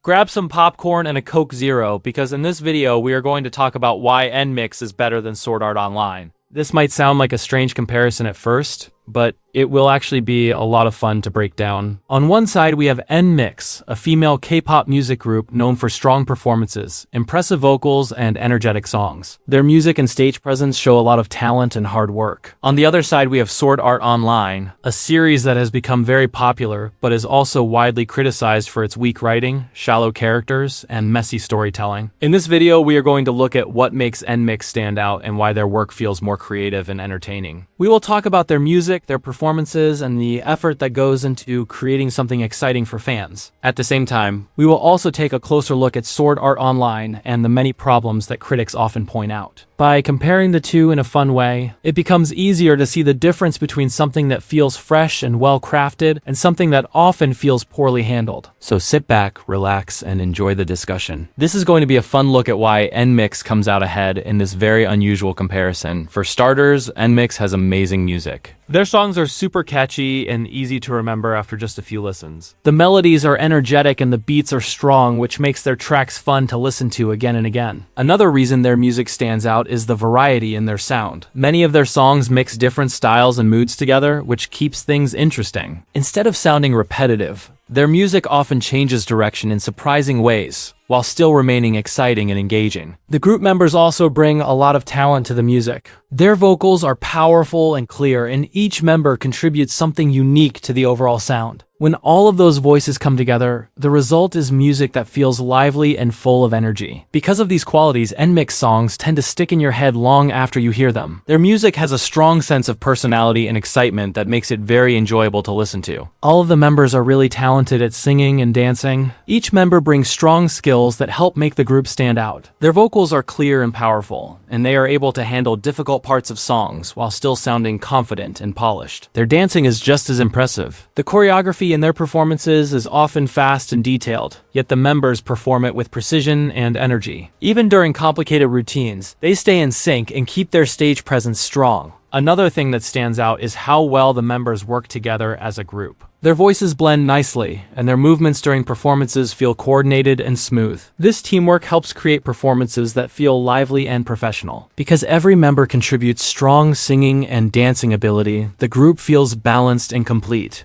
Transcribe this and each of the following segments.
Grab some popcorn and a Coke Zero because in this video we are going to talk about why NMIXX is better than Sword Art Online. This might sound like a strange comparison at first, but it will actually be a lot of fun to break down. On one side, we have NMIXX, a female K-pop music group known for strong performances, impressive vocals, and energetic songs. Their music and stage presence show a lot of talent and hard work. On the other side, we have Sword Art Online, a series that has become very popular, but is also widely criticized for its weak writing, shallow characters, and messy storytelling. In this video, we are going to look at what makes NMIXX stand out and why their work feels more creative and entertaining. We will talk about their music, their performances, and the effort that goes into creating something exciting for fans. At the same time, we will also take a closer look at Sword Art Online and the many problems that critics often point out. By comparing the two in a fun way, it becomes easier to see the difference between something that feels fresh and well-crafted and something that often feels poorly handled. So sit back, relax, and enjoy the discussion. This is going to be a fun look at why NMIXX comes out ahead in this very unusual comparison. For starters, NMIXX has amazing music. Their songs are super catchy and easy to remember after just a few listens. The melodies are energetic and the beats are strong, which makes their tracks fun to listen to again and again. Another reason their music stands out is the variety in their sound. Many of their songs mix different styles and moods together, which keeps things interesting. Instead of sounding repetitive, their music often changes direction in surprising ways, while still remaining exciting and engaging. The group members also bring a lot of talent to the music. Their vocals are powerful and clear, and each member contributes something unique to the overall sound. When all of those voices come together, the result is music that feels lively and full of energy. Because of these qualities, NMIXX songs tend to stick in your head long after you hear them. Their music has a strong sense of personality and excitement that makes it very enjoyable to listen to. All of the members are really talented at singing and dancing. Each member brings strong skills that help make the group stand out. Their vocals are clear and powerful, and they are able to handle difficult parts of songs while still sounding confident and polished. Their dancing is just as impressive. The choreography in their performances is often fast and detailed, yet the members perform it with precision and energy. Even during complicated routines, they stay in sync and keep their stage presence strong. Another thing that stands out is how well the members work together as a group. Their voices blend nicely, and their movements during performances feel coordinated and smooth. This teamwork helps create performances that feel lively and professional. Because every member contributes strong singing and dancing ability, the group feels balanced and complete.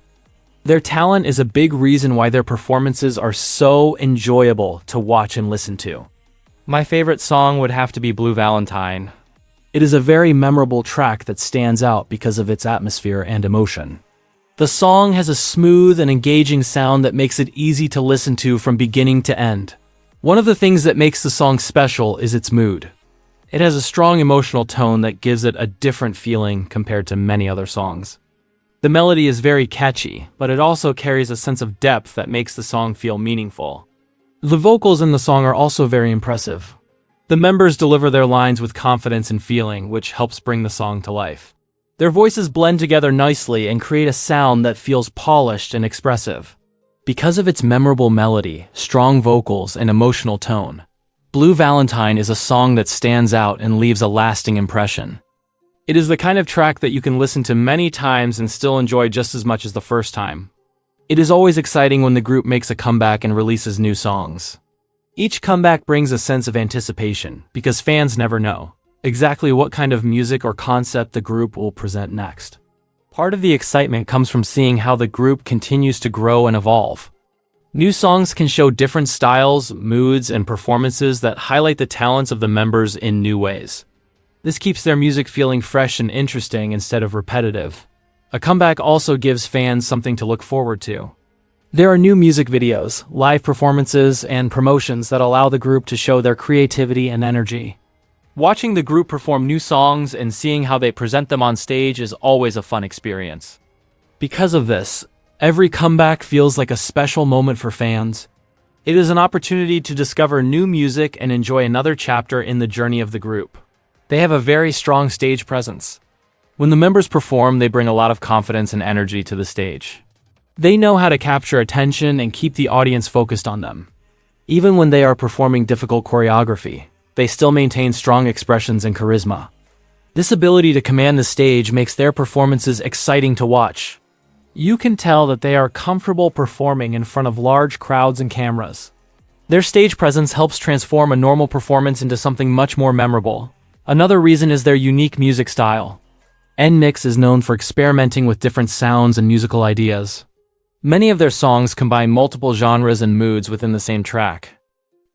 Their talent is a big reason why their performances are so enjoyable to watch and listen to. My favorite song would have to be Blue Valentine. It is a very memorable track that stands out because of its atmosphere and emotion. The song has a smooth and engaging sound that makes it easy to listen to from beginning to end. One of the things that makes the song special is its mood. It has a strong emotional tone that gives it a different feeling compared to many other songs. The melody is very catchy, but it also carries a sense of depth that makes the song feel meaningful. The vocals in the song are also very impressive. The members deliver their lines with confidence and feeling, which helps bring the song to life. Their voices blend together nicely and create a sound that feels polished and expressive. Because of its memorable melody, strong vocals, and emotional tone, Blue Valentine is a song that stands out and leaves a lasting impression. It is the kind of track that you can listen to many times and still enjoy just as much as the first time. It is always exciting when the group makes a comeback and releases new songs. Each comeback brings a sense of anticipation, because fans never know exactly what kind of music or concept the group will present next. Part of the excitement comes from seeing how the group continues to grow and evolve. New songs can show different styles, moods, and performances that highlight the talents of the members in new ways. This keeps their music feeling fresh and interesting instead of repetitive. A comeback also gives fans something to look forward to. There are new music videos, live performances, and promotions that allow the group to show their creativity and energy. Watching the group perform new songs and seeing how they present them on stage is always a fun experience. Because of this, every comeback feels like a special moment for fans. It is an opportunity to discover new music and enjoy another chapter in the journey of the group. They have a very strong stage presence. When the members perform, they bring a lot of confidence and energy to the stage. They know how to capture attention and keep the audience focused on them. Even when they are performing difficult choreography, they still maintain strong expressions and charisma. This ability to command the stage makes their performances exciting to watch. You can tell that they are comfortable performing in front of large crowds and cameras. Their stage presence helps transform a normal performance into something much more memorable. Another reason is their unique music style. NMIXX is known for experimenting with different sounds and musical ideas. Many of their songs combine multiple genres and moods within the same track.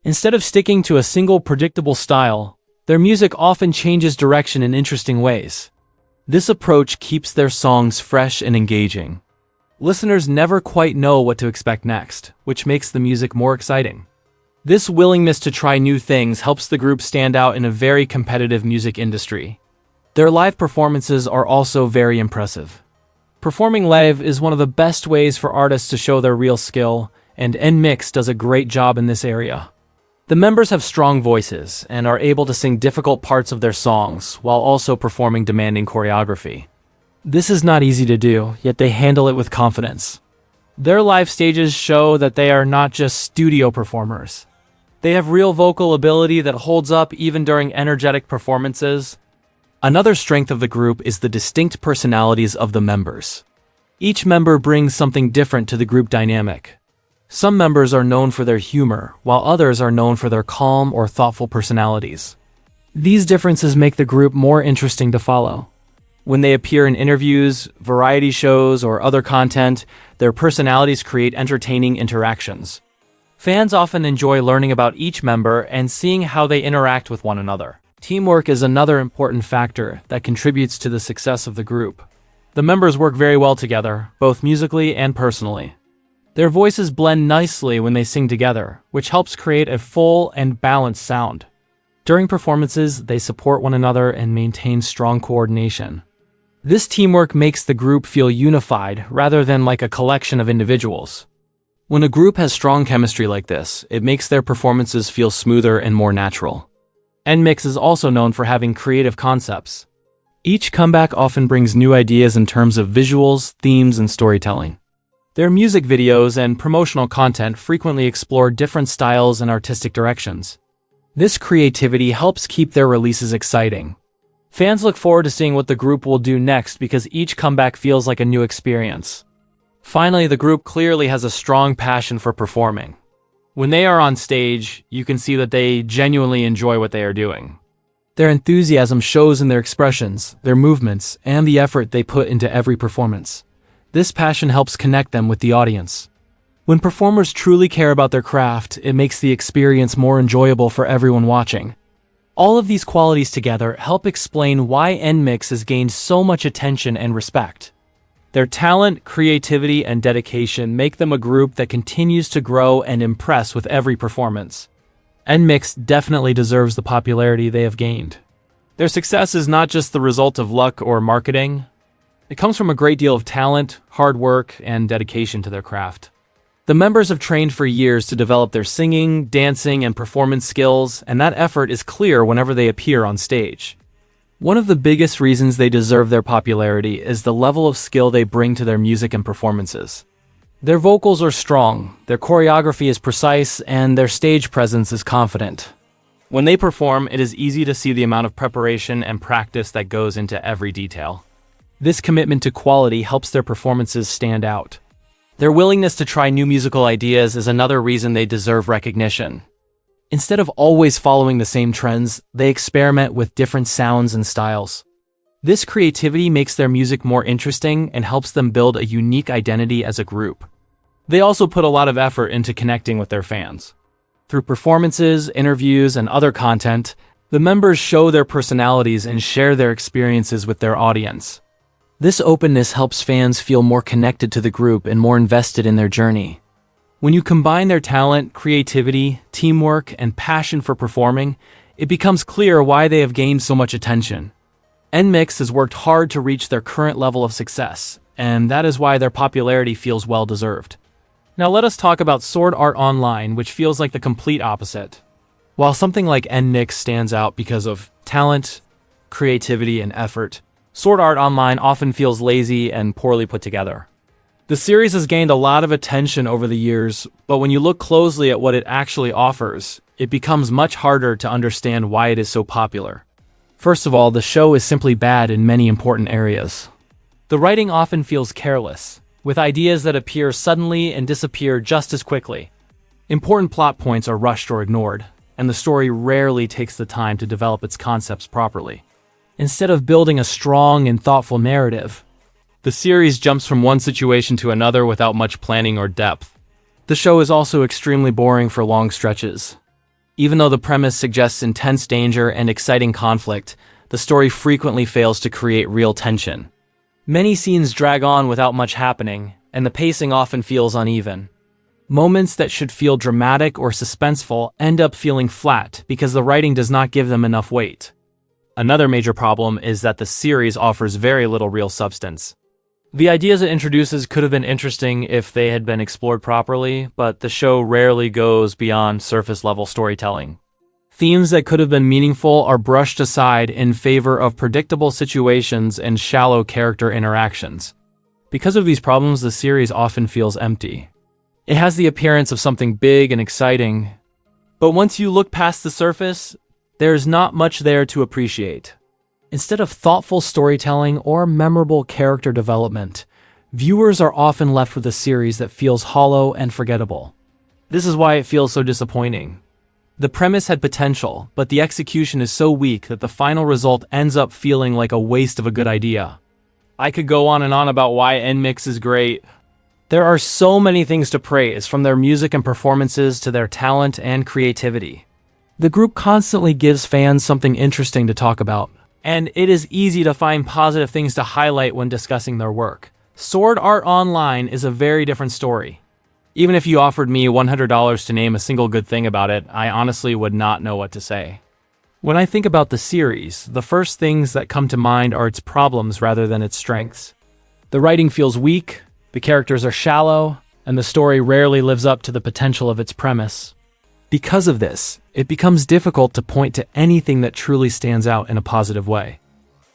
Instead of sticking to a single predictable style, their music often changes direction in interesting ways. This approach keeps their songs fresh and engaging. Listeners never quite know what to expect next, which makes the music more exciting. This willingness to try new things helps the group stand out in a very competitive music industry. Their live performances are also very impressive. Performing live is one of the best ways for artists to show their real skill, and NMIXX does a great job in this area. The members have strong voices and are able to sing difficult parts of their songs while also performing demanding choreography. This is not easy to do, yet they handle it with confidence. Their live stages show that they are not just studio performers. They have real vocal ability that holds up even during energetic performances. Another strength of the group is the distinct personalities of the members. Each member brings something different to the group dynamic. Some members are known for their humor, while others are known for their calm or thoughtful personalities. These differences make the group more interesting to follow. When they appear in interviews, variety shows, or other content, their personalities create entertaining interactions. Fans often enjoy learning about each member and seeing how they interact with one another. Teamwork is another important factor that contributes to the success of the group. The members work very well together, both musically and personally. Their voices blend nicely when they sing together, which helps create a full and balanced sound. During performances, they support one another and maintain strong coordination. This teamwork makes the group feel unified rather than like a collection of individuals. When a group has strong chemistry like this, it makes their performances feel smoother and more natural. NMIXX is also known for having creative concepts. Each comeback often brings new ideas in terms of visuals, themes, and storytelling. Their music videos and promotional content frequently explore different styles and artistic directions. This creativity helps keep their releases exciting. Fans look forward to seeing what the group will do next because each comeback feels like a new experience. Finally, the group clearly has a strong passion for performing. When they are on stage, you can see that they genuinely enjoy what they are doing. Their enthusiasm shows in their expressions, their movements, and the effort they put into every performance. This passion helps connect them with the audience. When performers truly care about their craft, it makes the experience more enjoyable for everyone watching. All of these qualities together help explain why NMIXX has gained so much attention and respect. Their talent, creativity, and dedication make them a group that continues to grow and impress with every performance. NMIXX definitely deserves the popularity they have gained. Their success is not just the result of luck or marketing. It comes from a great deal of talent, hard work, and dedication to their craft. The members have trained for years to develop their singing, dancing, and performance skills, and that effort is clear whenever they appear on stage. One of the biggest reasons they deserve their popularity is the level of skill they bring to their music and performances. Their vocals are strong, their choreography is precise, and their stage presence is confident. When they perform, it is easy to see the amount of preparation and practice that goes into every detail. This commitment to quality helps their performances stand out. Their willingness to try new musical ideas is another reason they deserve recognition. Instead of always following the same trends, they experiment with different sounds and styles. This creativity makes their music more interesting and helps them build a unique identity as a group. They also put a lot of effort into connecting with their fans. Through performances, interviews, and other content, the members show their personalities and share their experiences with their audience. This openness helps fans feel more connected to the group and more invested in their journey. When you combine their talent, creativity, teamwork, and passion for performing, it becomes clear why they have gained so much attention. NMIXX has worked hard to reach their current level of success, and that is why their popularity feels well-deserved. Now let us talk about Sword Art Online, which feels like the complete opposite. While something like NMIXX stands out because of talent, creativity, and effort, Sword Art Online often feels lazy and poorly put together. The series has gained a lot of attention over the years, but when you look closely at what it actually offers, it becomes much harder to understand why it is so popular. First of all, the show is simply bad in many important areas. The writing often feels careless, with ideas that appear suddenly and disappear just as quickly. Important plot points are rushed or ignored, and the story rarely takes the time to develop its concepts properly. Instead of building a strong and thoughtful narrative, the series jumps from one situation to another without much planning or depth. The show is also extremely boring for long stretches. Even though the premise suggests intense danger and exciting conflict, the story frequently fails to create real tension. Many scenes drag on without much happening, and the pacing often feels uneven. Moments that should feel dramatic or suspenseful end up feeling flat because the writing does not give them enough weight. Another major problem is that the series offers very little real substance. The ideas it introduces could have been interesting if they had been explored properly, but the show rarely goes beyond surface-level storytelling. Themes that could have been meaningful are brushed aside in favor of predictable situations and shallow character interactions. Because of these problems, the series often feels empty. It has the appearance of something big and exciting, but once you look past the surface, there's not much there to appreciate. Instead of thoughtful storytelling or memorable character development, viewers are often left with a series that feels hollow and forgettable. This is why it feels so disappointing. The premise had potential, but the execution is so weak that the final result ends up feeling like a waste of a good idea. I could go on and on about why NMIXX is great. There are so many things to praise, from their music and performances to their talent and creativity. The group constantly gives fans something interesting to talk about, and it is easy to find positive things to highlight when discussing their work. Sword Art Online is a very different story. Even if you offered me $100 to name a single good thing about it, I honestly would not know what to say. When I think about the series, the first things that come to mind are its problems rather than its strengths. The writing feels weak, the characters are shallow, and the story rarely lives up to the potential of its premise. Because of this, it becomes difficult to point to anything that truly stands out in a positive way.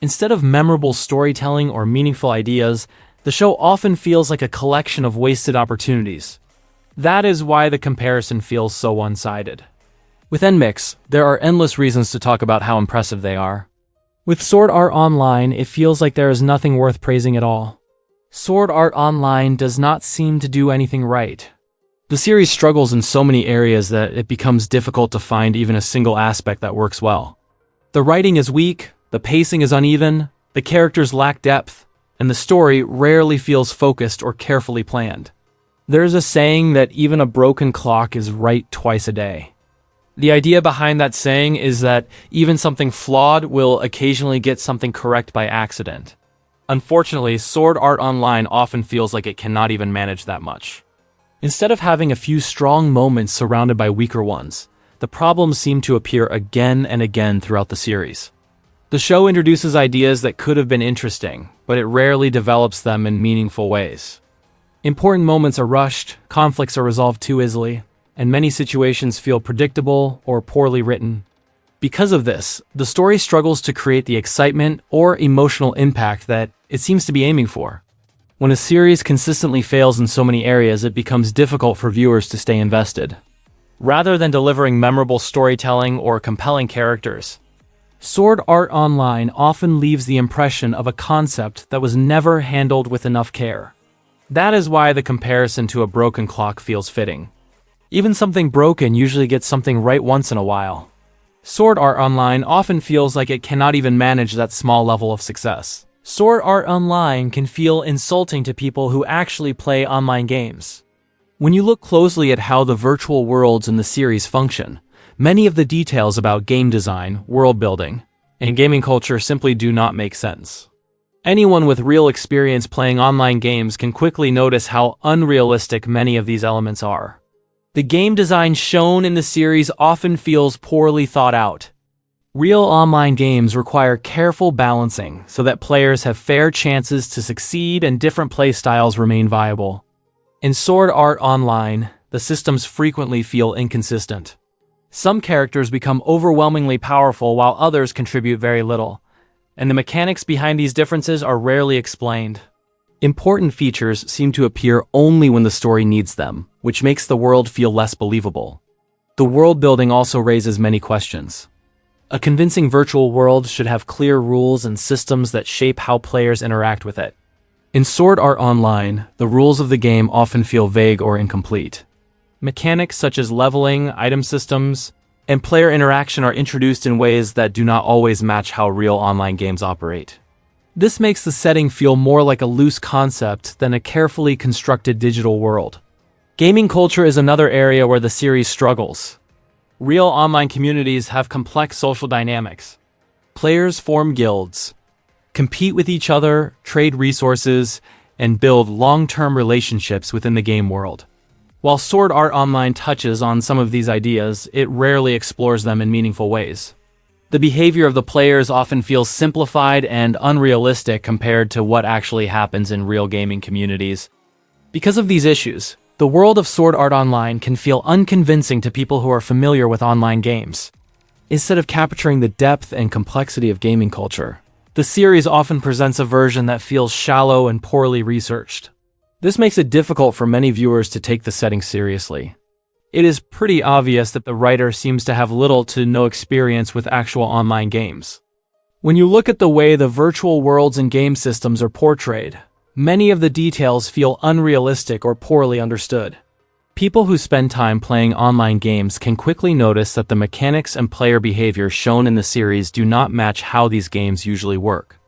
Instead of memorable storytelling or meaningful ideas, the show often feels like a collection of wasted opportunities. That is why the comparison feels so one-sided. With NMIXX, there are endless reasons to talk about how impressive they are. With Sword Art Online, it feels like there is nothing worth praising at all. Sword Art Online does not seem to do anything right. The series struggles in so many areas that it becomes difficult to find even a single aspect that works well. The writing is weak, the pacing is uneven, the characters lack depth, and the story rarely feels focused or carefully planned. There's a saying that even a broken clock is right twice a day. The idea behind that saying is that even something flawed will occasionally get something correct by accident. Unfortunately, Sword Art Online often feels like it cannot even manage that much. Instead of having a few strong moments surrounded by weaker ones, the problems seem to appear again and again throughout the series. The show introduces ideas that could have been interesting, but it rarely develops them in meaningful ways. Important moments are rushed, conflicts are resolved too easily, and many situations feel predictable or poorly written. Because of this, the story struggles to create the excitement or emotional impact that it seems to be aiming for. When a series consistently fails in so many areas, it becomes difficult for viewers to stay invested. Rather than delivering memorable storytelling or compelling characters, Sword Art Online often leaves the impression of a concept that was never handled with enough care. That is why the comparison to a broken clock feels fitting. Even something broken usually gets something right once in a while. Sword Art Online often feels like it cannot even manage that small level of success. Sword Art Online can feel insulting to people who actually play online games. When you look closely at how the virtual worlds in the series function, many of the details about game design, world building, and gaming culture simply do not make sense. Anyone with real experience playing online games can quickly notice how unrealistic many of these elements are. The game design shown in the series often feels poorly thought out. Real online games require careful balancing so that players have fair chances to succeed and different playstyles remain viable. In Sword Art Online, the systems frequently feel inconsistent. Some characters become overwhelmingly powerful while others contribute very little, and the mechanics behind these differences are rarely explained. Important features seem to appear only when the story needs them, which makes the world feel less believable. The world building also raises many questions. A convincing virtual world should have clear rules and systems that shape how players interact with it. In Sword Art Online, the rules of the game often feel vague or incomplete. Mechanics such as leveling, item systems, and player interaction are introduced in ways that do not always match how real online games operate. This makes the setting feel more like a loose concept than a carefully constructed digital world. Gaming culture is another area where the series struggles. Real online communities have complex social dynamics. Players form guilds, compete with each other, trade resources, and build long-term relationships within the game world. While Sword Art Online touches on some of these ideas, it rarely explores them in meaningful ways. The behavior of the players often feels simplified and unrealistic compared to what actually happens in real gaming communities. Because of these issues, the world of Sword Art Online can feel unconvincing to people who are familiar with online games. Instead of capturing the depth and complexity of gaming culture, the series often presents a version that feels shallow and poorly researched. This makes it difficult for many viewers to take the setting seriously. It is pretty obvious that the writer seems to have little to no experience with actual online games. When you look at the way the virtual worlds and game systems are portrayed, many of the details feel unrealistic or poorly understood. People who spend time playing online games can quickly notice that the mechanics and player behavior shown in the series do not match how these games usually work.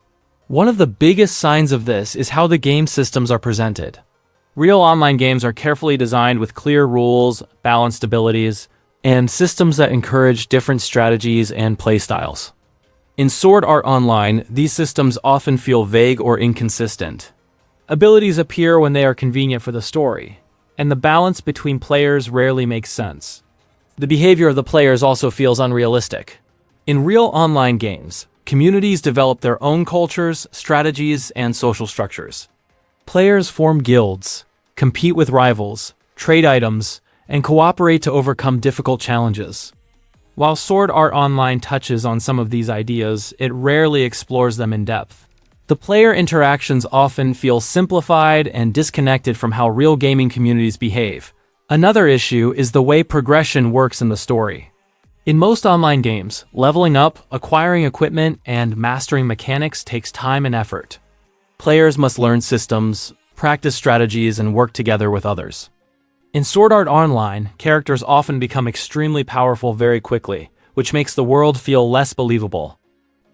One of the biggest signs of this is how the game systems are presented. Real online games are carefully designed with clear rules, balanced abilities, and systems that encourage different strategies and playstyles. In Sword Art Online, these systems often feel vague or inconsistent. Abilities appear when they are convenient for the story, and the balance between players rarely makes sense. The behavior of the players also feels unrealistic. In real online games, communities develop their own cultures, strategies, and social structures. Players form guilds, compete with rivals, trade items, and cooperate to overcome difficult challenges. While Sword Art Online touches on some of these ideas, it rarely explores them in depth. The player interactions often feel simplified and disconnected from how real gaming communities behave. Another issue is the way progression works in the story. In most online games, leveling up, acquiring equipment, and mastering mechanics takes time and effort. Players must learn systems, practice strategies, and work together with others. In Sword Art Online, characters often become extremely powerful very quickly, which makes the world feel less believable.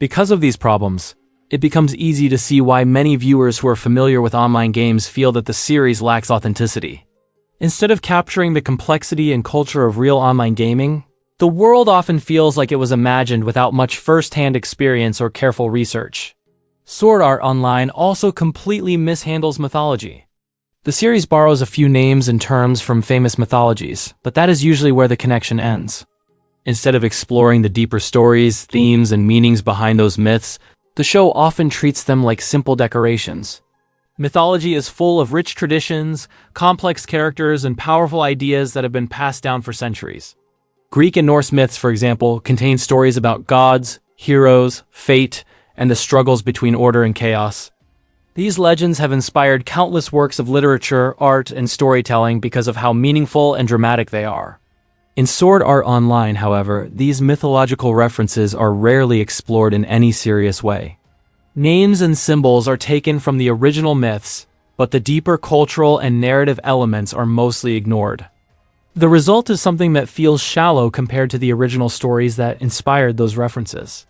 Because of these problems, it becomes easy to see why many viewers who are familiar with online games feel that the series lacks authenticity. Instead of capturing the complexity and culture of real online gaming, the world often feels like it was imagined without much first-hand experience or careful research. Sword Art Online also completely mishandles mythology. The series borrows a few names and terms from famous mythologies, but that is usually where the connection ends. Instead of exploring the deeper stories, themes, and meanings behind those myths, the show often treats them like simple decorations. Mythology is full of rich traditions, complex characters, and powerful ideas that have been passed down for centuries. Greek and Norse myths, for example, contain stories about gods, heroes, fate, and the struggles between order and chaos. These legends have inspired countless works of literature, art, and storytelling because of how meaningful and dramatic they are. In Sword Art Online, however, these mythological references are rarely explored in any serious way. Names and symbols are taken from the original myths, but the deeper cultural and narrative elements are mostly ignored. The result is something that feels shallow compared to the original stories that inspired those references.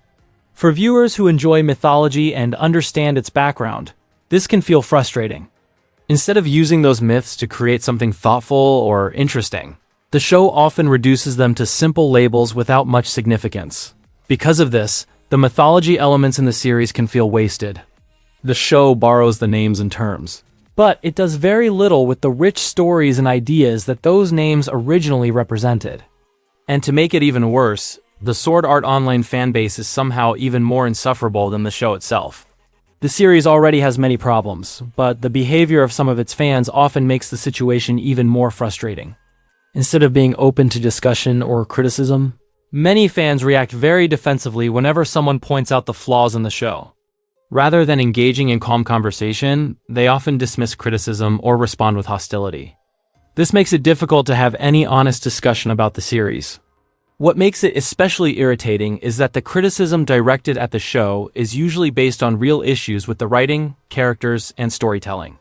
For viewers who enjoy mythology and understand its background, this can feel frustrating. Instead of using those myths to create something thoughtful or interesting, the show often reduces them to simple labels without much significance. Because of this, the mythology elements in the series can feel wasted. The show borrows the names and terms, but it does very little with the rich stories and ideas that those names originally represented. And to make it even worse, the Sword Art Online fanbase is somehow even more insufferable than the show itself. The series already has many problems, but the behavior of some of its fans often makes the situation even more frustrating. Instead of being open to discussion or criticism, many fans react very defensively whenever someone points out the flaws in the show. Rather than engaging in calm conversation, they often dismiss criticism or respond with hostility. This makes it difficult to have any honest discussion about the series. What makes it especially irritating is that the criticism directed at the show is usually based on real issues with the writing, characters, and storytelling.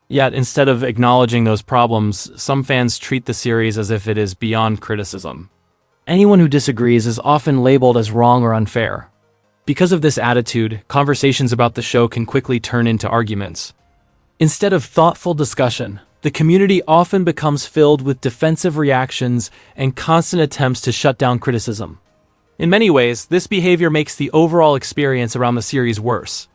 Yet, instead of acknowledging those problems, some fans treat the series as if it is beyond criticism. Anyone who disagrees is often labeled as wrong or unfair. Because of this attitude, conversations about the show can quickly turn into arguments. Instead of thoughtful discussion, the community often becomes filled with defensive reactions and constant attempts to shut down criticism. In many ways, this behavior makes the overall experience around the series worse.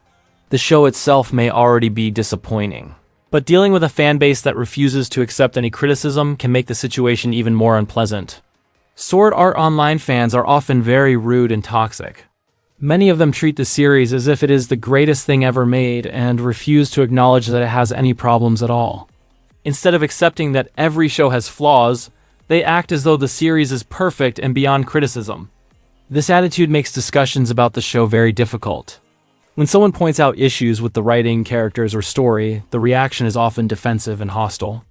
The show itself may already be disappointing, but dealing with a fan base that refuses to accept any criticism can make the situation even more unpleasant. Sword Art Online fans are often very rude and toxic. Many of them treat the series as if it is the greatest thing ever made and refuse to acknowledge that it has any problems at all. Instead of accepting that every show has flaws, they act as though the series is perfect and beyond criticism. This attitude makes discussions about the show very difficult. When someone points out issues with the writing, characters, or story, the reaction is often defensive and hostile.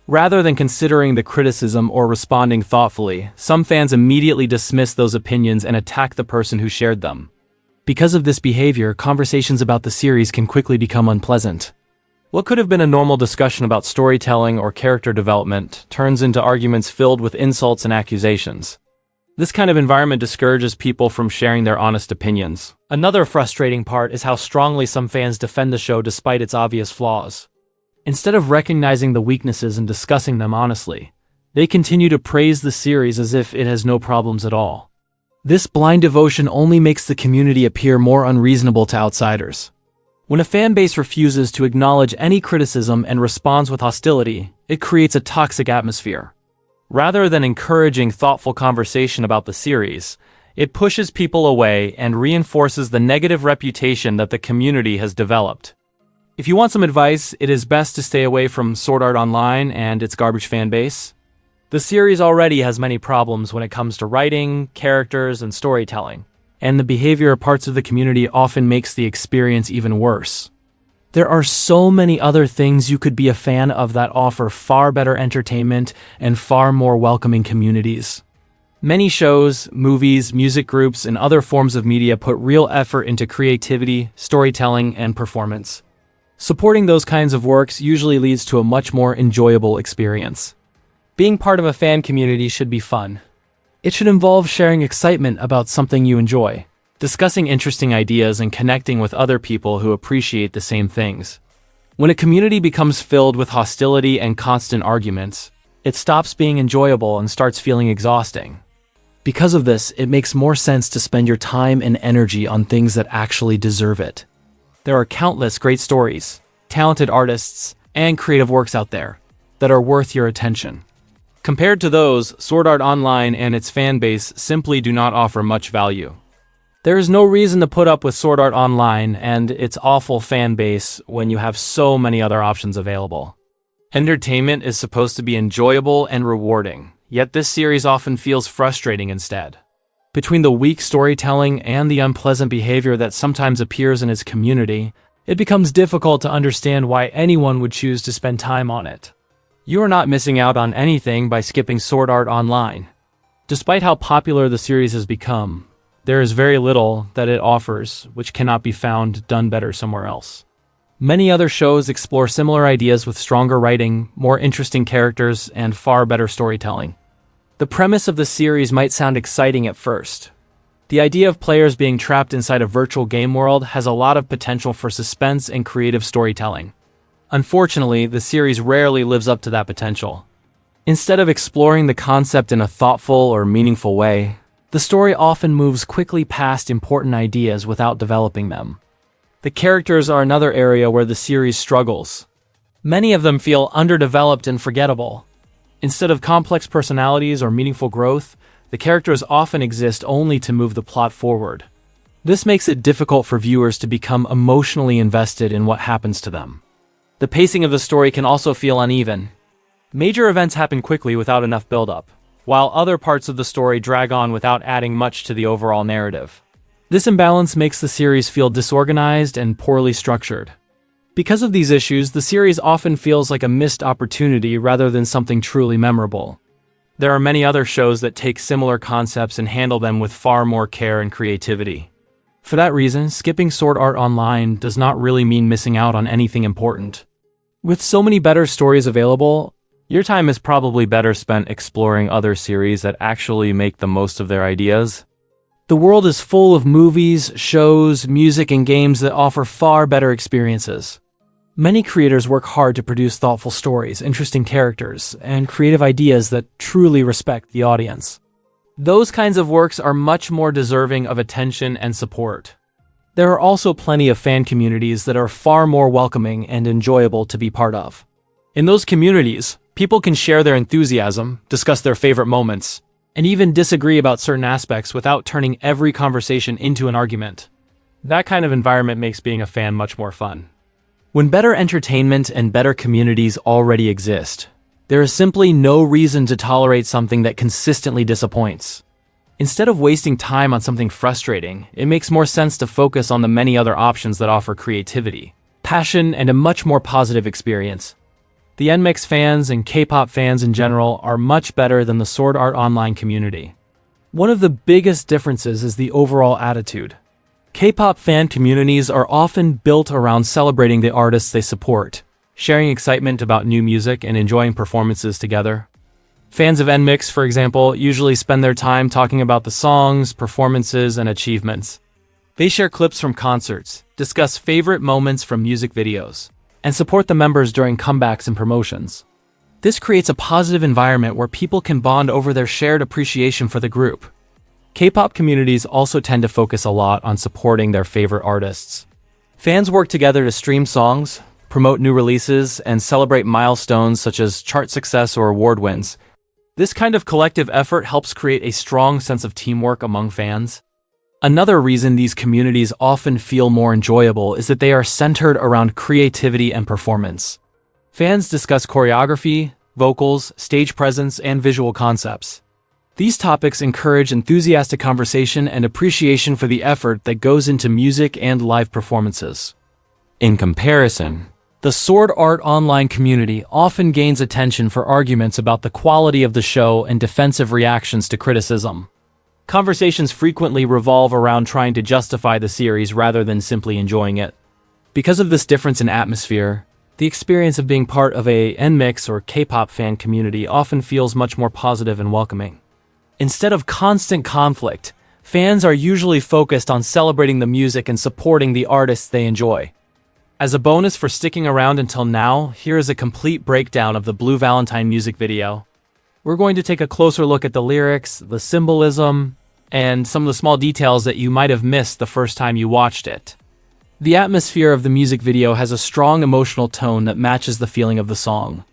Rather than considering the criticism or responding thoughtfully, some fans immediately dismiss those opinions and attack the person who shared them. Because of this behavior, conversations about the series can quickly become unpleasant. What could have been a normal discussion about storytelling or character development turns into arguments filled with insults and accusations. This kind of environment discourages people from sharing their honest opinions. Another frustrating part is how strongly some fans defend the show despite its obvious flaws. Instead of recognizing the weaknesses and discussing them honestly, they continue to praise the series as if it has no problems at all. This blind devotion only makes the community appear more unreasonable to outsiders. When a fan base refuses to acknowledge any criticism and responds with hostility, it creates a toxic atmosphere. Rather than encouraging thoughtful conversation about the series, it pushes people away and reinforces the negative reputation that the community has developed. If you want some advice, it is best to stay away from Sword Art Online and its garbage fan base. The series already has many problems when it comes to writing, characters, and storytelling, and the behavior of parts of the community often makes the experience even worse. There are so many other things you could be a fan of that offer far better entertainment and far more welcoming communities. Many shows, movies, music groups, and other forms of media put real effort into creativity, storytelling, and performance. Supporting those kinds of works usually leads to a much more enjoyable experience. Being part of a fan community should be fun. It should involve sharing excitement about something you enjoy, discussing interesting ideas, and connecting with other people who appreciate the same things. When a community becomes filled with hostility and constant arguments, it stops being enjoyable and starts feeling exhausting. Because of this, it makes more sense to spend your time and energy on things that actually deserve it. There are countless great stories, talented artists, and creative works out there that are worth your attention. Compared to those, Sword Art Online and its fan base simply do not offer much value. There is no reason to put up with Sword Art Online and its awful fan base when you have so many other options available. Entertainment is supposed to be enjoyable and rewarding, yet this series often feels frustrating instead. Between the weak storytelling and the unpleasant behavior that sometimes appears in its community, it becomes difficult to understand why anyone would choose to spend time on it. You are not missing out on anything by skipping Sword Art Online. Despite how popular the series has become, there is very little that it offers which cannot be found done better somewhere else. Many other shows explore similar ideas with stronger writing, more interesting characters, and far better storytelling. The premise of the series might sound exciting at first. The idea of players being trapped inside a virtual game world has a lot of potential for suspense and creative storytelling. Unfortunately, the series rarely lives up to that potential. Instead of exploring the concept in a thoughtful or meaningful way, the story often moves quickly past important ideas without developing them. The characters are another area where the series struggles. Many of them feel underdeveloped and forgettable. Instead of complex personalities or meaningful growth, the characters often exist only to move the plot forward. This makes it difficult for viewers to become emotionally invested in what happens to them. The pacing of the story can also feel uneven. Major events happen quickly without enough build-up, while other parts of the story drag on without adding much to the overall narrative. This imbalance makes the series feel disorganized and poorly structured. Because of these issues, the series often feels like a missed opportunity rather than something truly memorable. There are many other shows that take similar concepts and handle them with far more care and creativity. For that reason, skipping Sword Art Online does not really mean missing out on anything important. With so many better stories available, your time is probably better spent exploring other series that actually make the most of their ideas. The world is full of movies, shows, music, and games that offer far better experiences. Many creators work hard to produce thoughtful stories, interesting characters, and creative ideas that truly respect the audience. Those kinds of works are much more deserving of attention and support. There are also plenty of fan communities that are far more welcoming and enjoyable to be part of. In those communities, people can share their enthusiasm, discuss their favorite moments, and even disagree about certain aspects without turning every conversation into an argument. That kind of environment makes being a fan much more fun. When better entertainment and better communities already exist, there is simply no reason to tolerate something that consistently disappoints. Instead of wasting time on something frustrating, it makes more sense to focus on the many other options that offer creativity, passion, and a much more positive experience. The NMIXX fans and K-pop fans in general are much better than the Sword Art Online community. One of the biggest differences is the overall attitude. K-pop fan communities are often built around celebrating the artists they support, sharing excitement about new music, and enjoying performances together. Fans of NMIXX, for example, usually spend their time talking about the songs, performances, and achievements. They share clips from concerts, discuss favorite moments from music videos, and support the members during comebacks and promotions. This creates a positive environment where people can bond over their shared appreciation for the group. K-pop communities also tend to focus a lot on supporting their favorite artists. Fans work together to stream songs, promote new releases, and celebrate milestones such as chart success or award wins. This kind of collective effort helps create a strong sense of teamwork among fans. Another reason these communities often feel more enjoyable is that they are centered around creativity and performance. Fans discuss choreography, vocals, stage presence, and visual concepts. These topics encourage enthusiastic conversation and appreciation for the effort that goes into music and live performances. In comparison, the Sword Art Online community often gains attention for arguments about the quality of the show and defensive reactions to criticism. Conversations frequently revolve around trying to justify the series rather than simply enjoying it. Because of this difference in atmosphere, the experience of being part of a NMIXX or K-pop fan community often feels much more positive and welcoming. Instead of constant conflict, fans are usually focused on celebrating the music and supporting the artists they enjoy. As a bonus for sticking around until now, here is a complete breakdown of the Blue Valentine music video. We're going to take a closer look at the lyrics, the symbolism, and some of the small details that you might have missed the first time you watched it. The atmosphere of the music video has a strong emotional tone that matches the feeling of the song.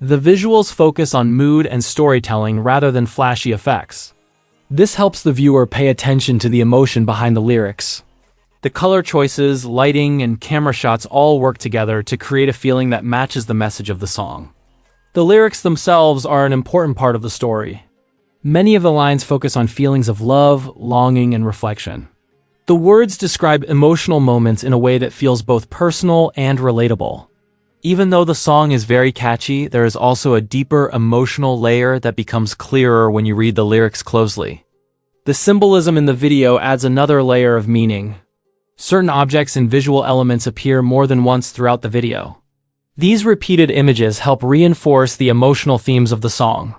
The visuals focus on mood and storytelling rather than flashy effects. This helps the viewer pay attention to the emotion behind the lyrics. The color choices, lighting, and camera shots all work together to create a feeling that matches the message of the song. The lyrics themselves are an important part of the story. Many of the lines focus on feelings of love, longing, and reflection. The words describe emotional moments in a way that feels both personal and relatable. Even though the song is very catchy, there is also a deeper emotional layer that becomes clearer when you read the lyrics closely. The symbolism in the video adds another layer of meaning. Certain objects and visual elements appear more than once throughout the video. These repeated images help reinforce the emotional themes of the song.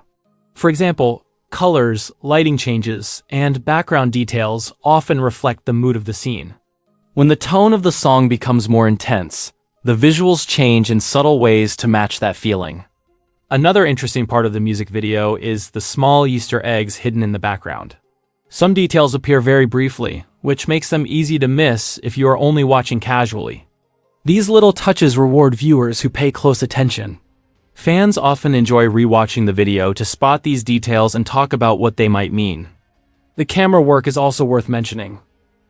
For example, colors, lighting changes, and background details often reflect the mood of the scene. When the tone of the song becomes more intense, the visuals change in subtle ways to match that feeling. Another interesting part of the music video is the small Easter eggs hidden in the background. Some details appear very briefly, which makes them easy to miss if you are only watching casually. These little touches reward viewers who pay close attention. Fans often enjoy rewatching the video to spot these details and talk about what they might mean. The camera work is also worth mentioning.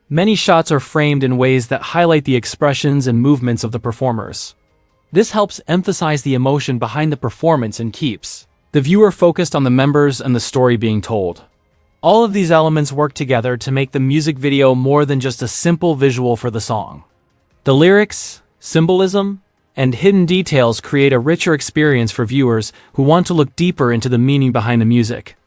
Many shots are framed in ways that highlight the expressions and movements of the performers. This helps emphasize the emotion behind the performance and keeps the viewer focused on the members and the story being told. All of these elements work together to make the music video more than just a simple visual for the song. The lyrics, symbolism, and hidden details create a richer experience for viewers who want to look deeper into the meaning behind the music.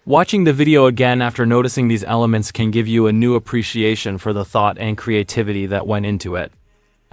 Watching the video again after noticing these elements can give you a new appreciation for the thought and creativity that went into it.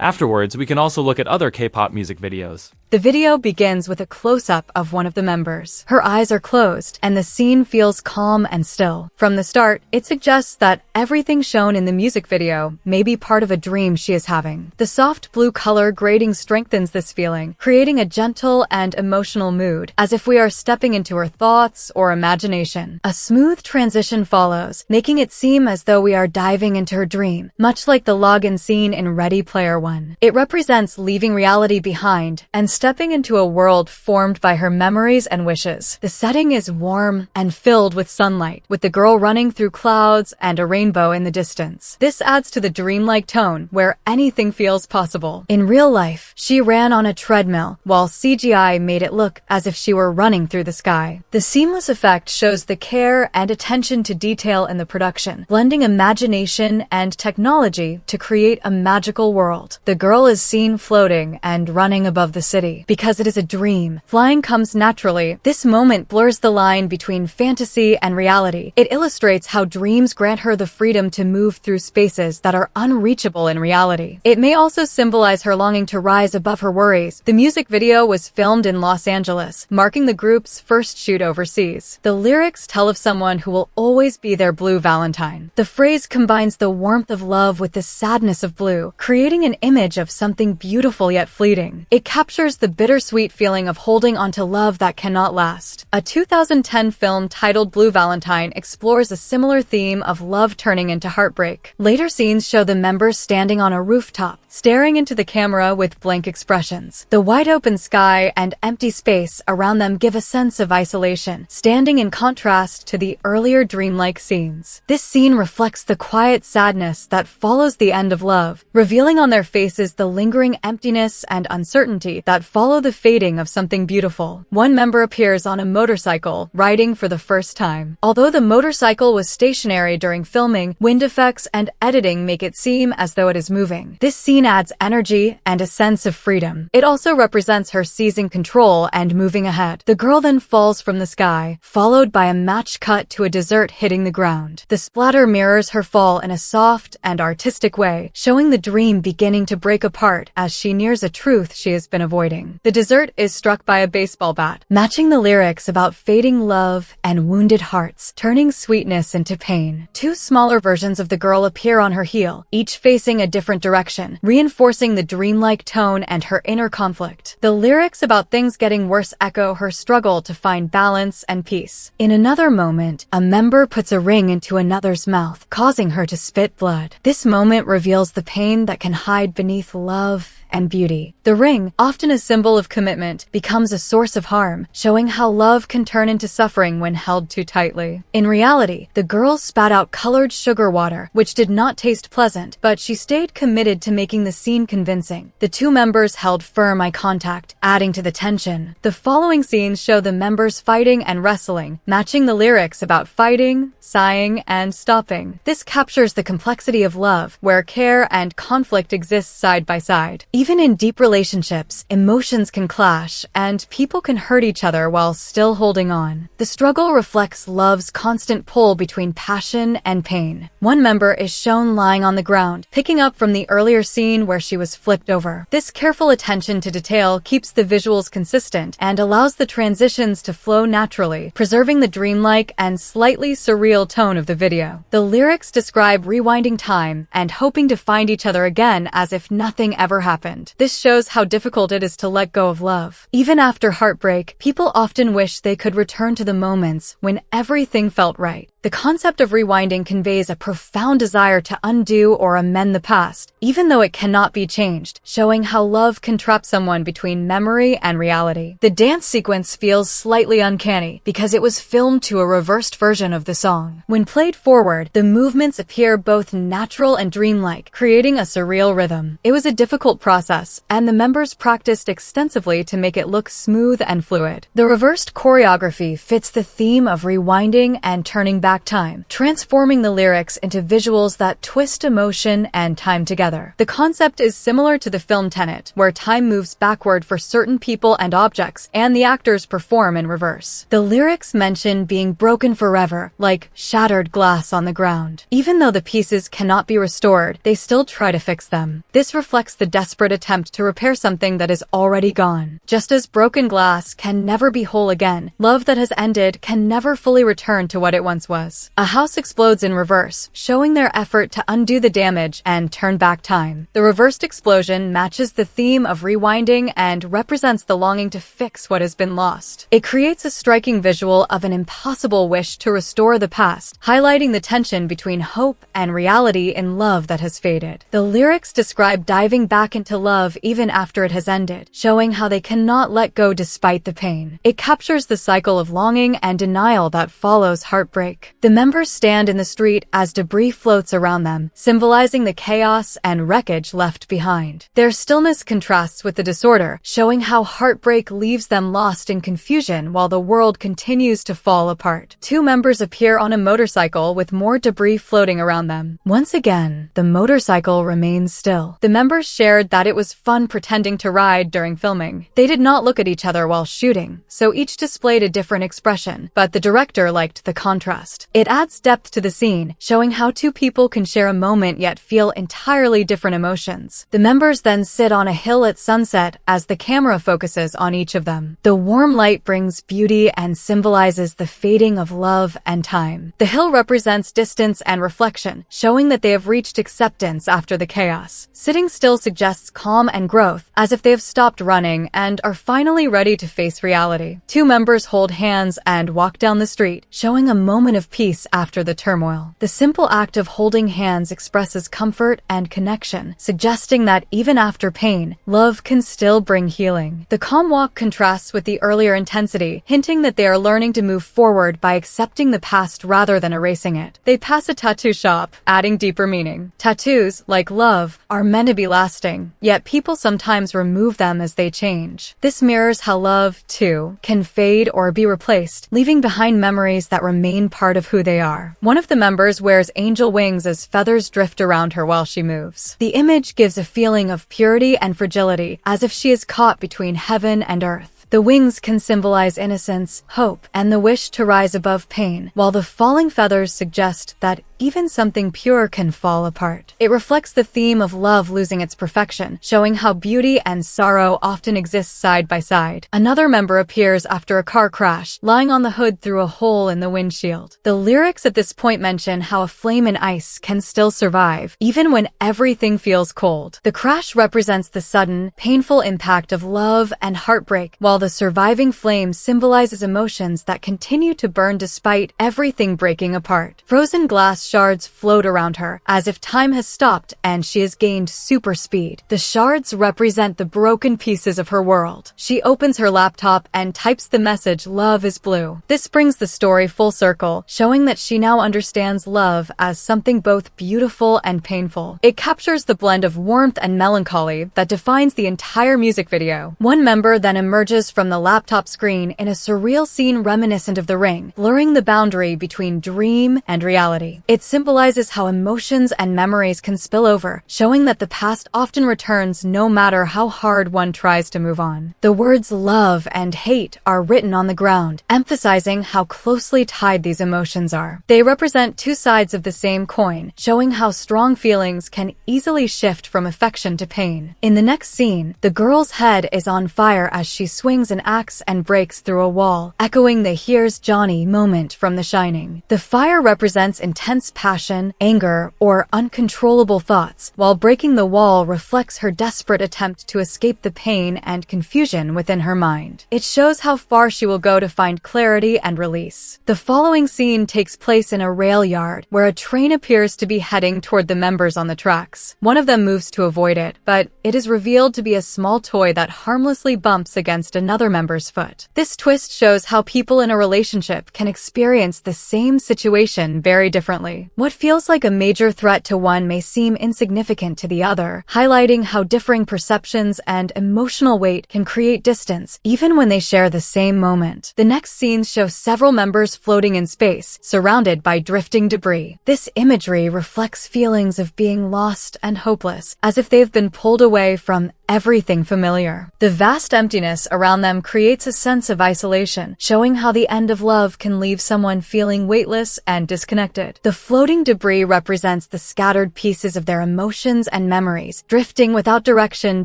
Afterwards, we can also look at other K-pop music videos. The video begins with a close-up of one of the members. Her eyes are closed, and the scene feels calm and still. From the start, it suggests that everything shown in the music video may be part of a dream she is having. The soft blue color grading strengthens this feeling, creating a gentle and emotional mood, as if we are stepping into her thoughts or imagination. A smooth transition follows, making it seem as though we are diving into her dream, much like the login scene in Ready Player One. It represents leaving reality behind and stepping into a world formed by her memories and wishes. The setting is warm and filled with sunlight, with the girl running through clouds and a rainbow in the distance. This adds to the dreamlike tone where anything feels possible. In real life, she ran on a treadmill, while CGI made it look as if she were running through the sky. The seamless effect shows the care and attention to detail in the production, blending imagination and technology to create a magical world. The girl is seen floating and running above the city. Because it is a dream, flying comes naturally. This moment blurs the line between fantasy and reality. It illustrates how dreams grant her the freedom to move through spaces that are unreachable in reality. It may also symbolize her longing to rise above her worries. The music video was filmed in Los Angeles, marking the group's first shoot overseas. The lyrics tell of someone who will always be their blue Valentine. The phrase combines the warmth of love with the sadness of blue, creating an image of something beautiful yet fleeting. It captures the bittersweet feeling of holding onto love that cannot last. A 2010 film titled Blue Valentine explores a similar theme of love turning into heartbreak. Later scenes show the members standing on a rooftop, staring into the camera with blank expressions. The wide open sky and empty space around them give a sense of isolation, standing in contrast to the earlier dreamlike scenes. This scene reflects the quiet sadness that follows the end of love, revealing on their faces the lingering emptiness and uncertainty that follow the fading of something beautiful. One member appears on a motorcycle, riding for the first time. Although the motorcycle was stationary during filming, wind effects and editing make it seem as though it is moving. This scene adds energy and a sense of freedom. It also represents her seizing control and moving ahead. The girl then falls from the sky, followed by a match cut to a dessert hitting the ground. The splatter mirrors her fall in a soft and artistic way, showing the dream beginning to break apart as she nears a truth she has been avoiding. The dessert is struck by a baseball bat, matching the lyrics about fading love and wounded hearts, turning sweetness into pain. Two smaller versions of the girl appear on her heel, each facing a different direction, reinforcing the dreamlike tone and her inner conflict. The lyrics about things getting worse echo her struggle to find balance and peace. In another moment, a member puts a ring into another's mouth, causing her to spit blood. This moment reveals the pain that can hide beneath love and beauty. The ring, often a symbol of commitment, becomes a source of harm, showing how love can turn into suffering when held too tightly. In reality, the girl spat out colored sugar water, which did not taste pleasant, but she stayed committed to making the scene convincing. The two members held firm eye contact, adding to the tension. The following scenes show the members fighting and wrestling, matching the lyrics about fighting, sighing, and stopping. This captures the complexity of love, where care and conflict exist side by side. Even in deep relationships, emotions can clash, and people can hurt each other while still holding on. The struggle reflects love's constant pull between passion and pain. One member is shown lying on the ground, picking up from the earlier scene where she was flipped over. This careful attention to detail keeps the visuals consistent and allows the transitions to flow naturally, preserving the dreamlike and slightly surreal tone of the video. The lyrics describe rewinding time and hoping to find each other again as if nothing ever happened. This shows how difficult it is to let go of love. Even after heartbreak, people often wish they could return to the moments when everything felt right. The concept of rewinding conveys a profound desire to undo or amend the past, even though it cannot be changed, showing how love can trap someone between memory and reality. The dance sequence feels slightly uncanny because it was filmed to a reversed version of the song. When played forward, the movements appear both natural and dreamlike, creating a surreal rhythm. It was a difficult process, and the members practiced extensively to make it look smooth and fluid. The reversed choreography fits the theme of rewinding and turning back back time, transforming the lyrics into visuals that twist emotion and time together. The concept is similar to the film Tenet, where time moves backward for certain people and objects, and the actors perform in reverse. The lyrics mention being broken forever, like shattered glass on the ground. Even though the pieces cannot be restored, they still try to fix them. This reflects the desperate attempt to repair something that is already gone. Just as broken glass can never be whole again, love that has ended can never fully return to what it once was. A house explodes in reverse, showing their effort to undo the damage and turn back time. The reversed explosion matches the theme of rewinding and represents the longing to fix what has been lost. It creates a striking visual of an impossible wish to restore the past, highlighting the tension between hope and reality in love that has faded. The lyrics describe diving back into love even after it has ended, showing how they cannot let go despite the pain. It captures the cycle of longing and denial that follows heartbreak. The members stand in the street as debris floats around them, symbolizing the chaos and wreckage left behind. Their stillness contrasts with the disorder, showing how heartbreak leaves them lost in confusion while the world continues to fall apart. Two members appear on a motorcycle with more debris floating around them. Once again, the motorcycle remains still. The members shared that it was fun pretending to ride during filming. They did not look at each other while shooting, so each displayed a different expression, but the director liked the contrast. It adds depth to the scene, showing how two people can share a moment yet feel entirely different emotions. The members then sit on a hill at sunset as the camera focuses on each of them. The warm light brings beauty and symbolizes the fading of love and time. The hill represents distance and reflection, showing that they have reached acceptance after the chaos. Sitting still suggests calm and growth, as if they have stopped running and are finally ready to face reality. Two members hold hands and walk down the street, showing a moment of peace after the turmoil. The simple act of holding hands expresses comfort and connection, suggesting that even after pain, love can still bring healing. The calm walk contrasts with the earlier intensity, hinting that they are learning to move forward by accepting the past rather than erasing it. They pass a tattoo shop, adding deeper meaning. Tattoos, like love, are meant to be lasting, yet people sometimes remove them as they change. This mirrors how love, too, can fade or be replaced, leaving behind memories that remain part of who they are. One of the members wears angel wings as feathers drift around her while she moves. The image gives a feeling of purity and fragility, as if she is caught between heaven and earth. The wings can symbolize innocence, hope, and the wish to rise above pain, while the falling feathers suggest that even something pure can fall apart. It reflects the theme of love losing its perfection, showing how beauty and sorrow often exist side by side. Another member appears after a car crash, lying on the hood through a hole in the windshield. The lyrics at this point mention how a flame in ice can still survive, even when everything feels cold. The crash represents the sudden, painful impact of love and heartbreak, while the surviving flame symbolizes emotions that continue to burn despite everything breaking apart. Frozen glass shards float around her, as if time has stopped and she has gained super speed. The shards represent the broken pieces of her world. She opens her laptop and types the message, "Love is blue." This brings the story full circle, showing that she now understands love as something both beautiful and painful. It captures the blend of warmth and melancholy that defines the entire music video. One member then emerges from the laptop screen in a surreal scene reminiscent of The Ring, blurring the boundary between dream and reality. It symbolizes how emotions and memories can spill over, showing that the past often returns no matter how hard one tries to move on. The words love and hate are written on the ground, emphasizing how closely tied these emotions are. They represent two sides of the same coin, showing how strong feelings can easily shift from affection to pain. In the next scene, the girl's head is on fire as she swings an axe and breaks through a wall, echoing the "Here's Johnny" moment from The Shining. The fire represents intense passion, anger, or uncontrollable thoughts, while breaking the wall reflects her desperate attempt to escape the pain and confusion within her mind. It shows how far she will go to find clarity and release. The following scene takes place in a rail yard, where a train appears to be heading toward the members on the tracks. One of them moves to avoid it, but it is revealed to be a small toy that harmlessly bumps against a another member's foot. This twist shows how people in a relationship can experience the same situation very differently. What feels like a major threat to one may seem insignificant to the other, highlighting how differing perceptions and emotional weight can create distance, even when they share the same moment. The next scenes show several members floating in space, surrounded by drifting debris. This imagery reflects feelings of being lost and hopeless, as if they've been pulled away from everything familiar. The vast emptiness around them creates a sense of isolation, showing how the end of love can leave someone feeling weightless and disconnected. The floating debris represents the scattered pieces of their emotions and memories, drifting without direction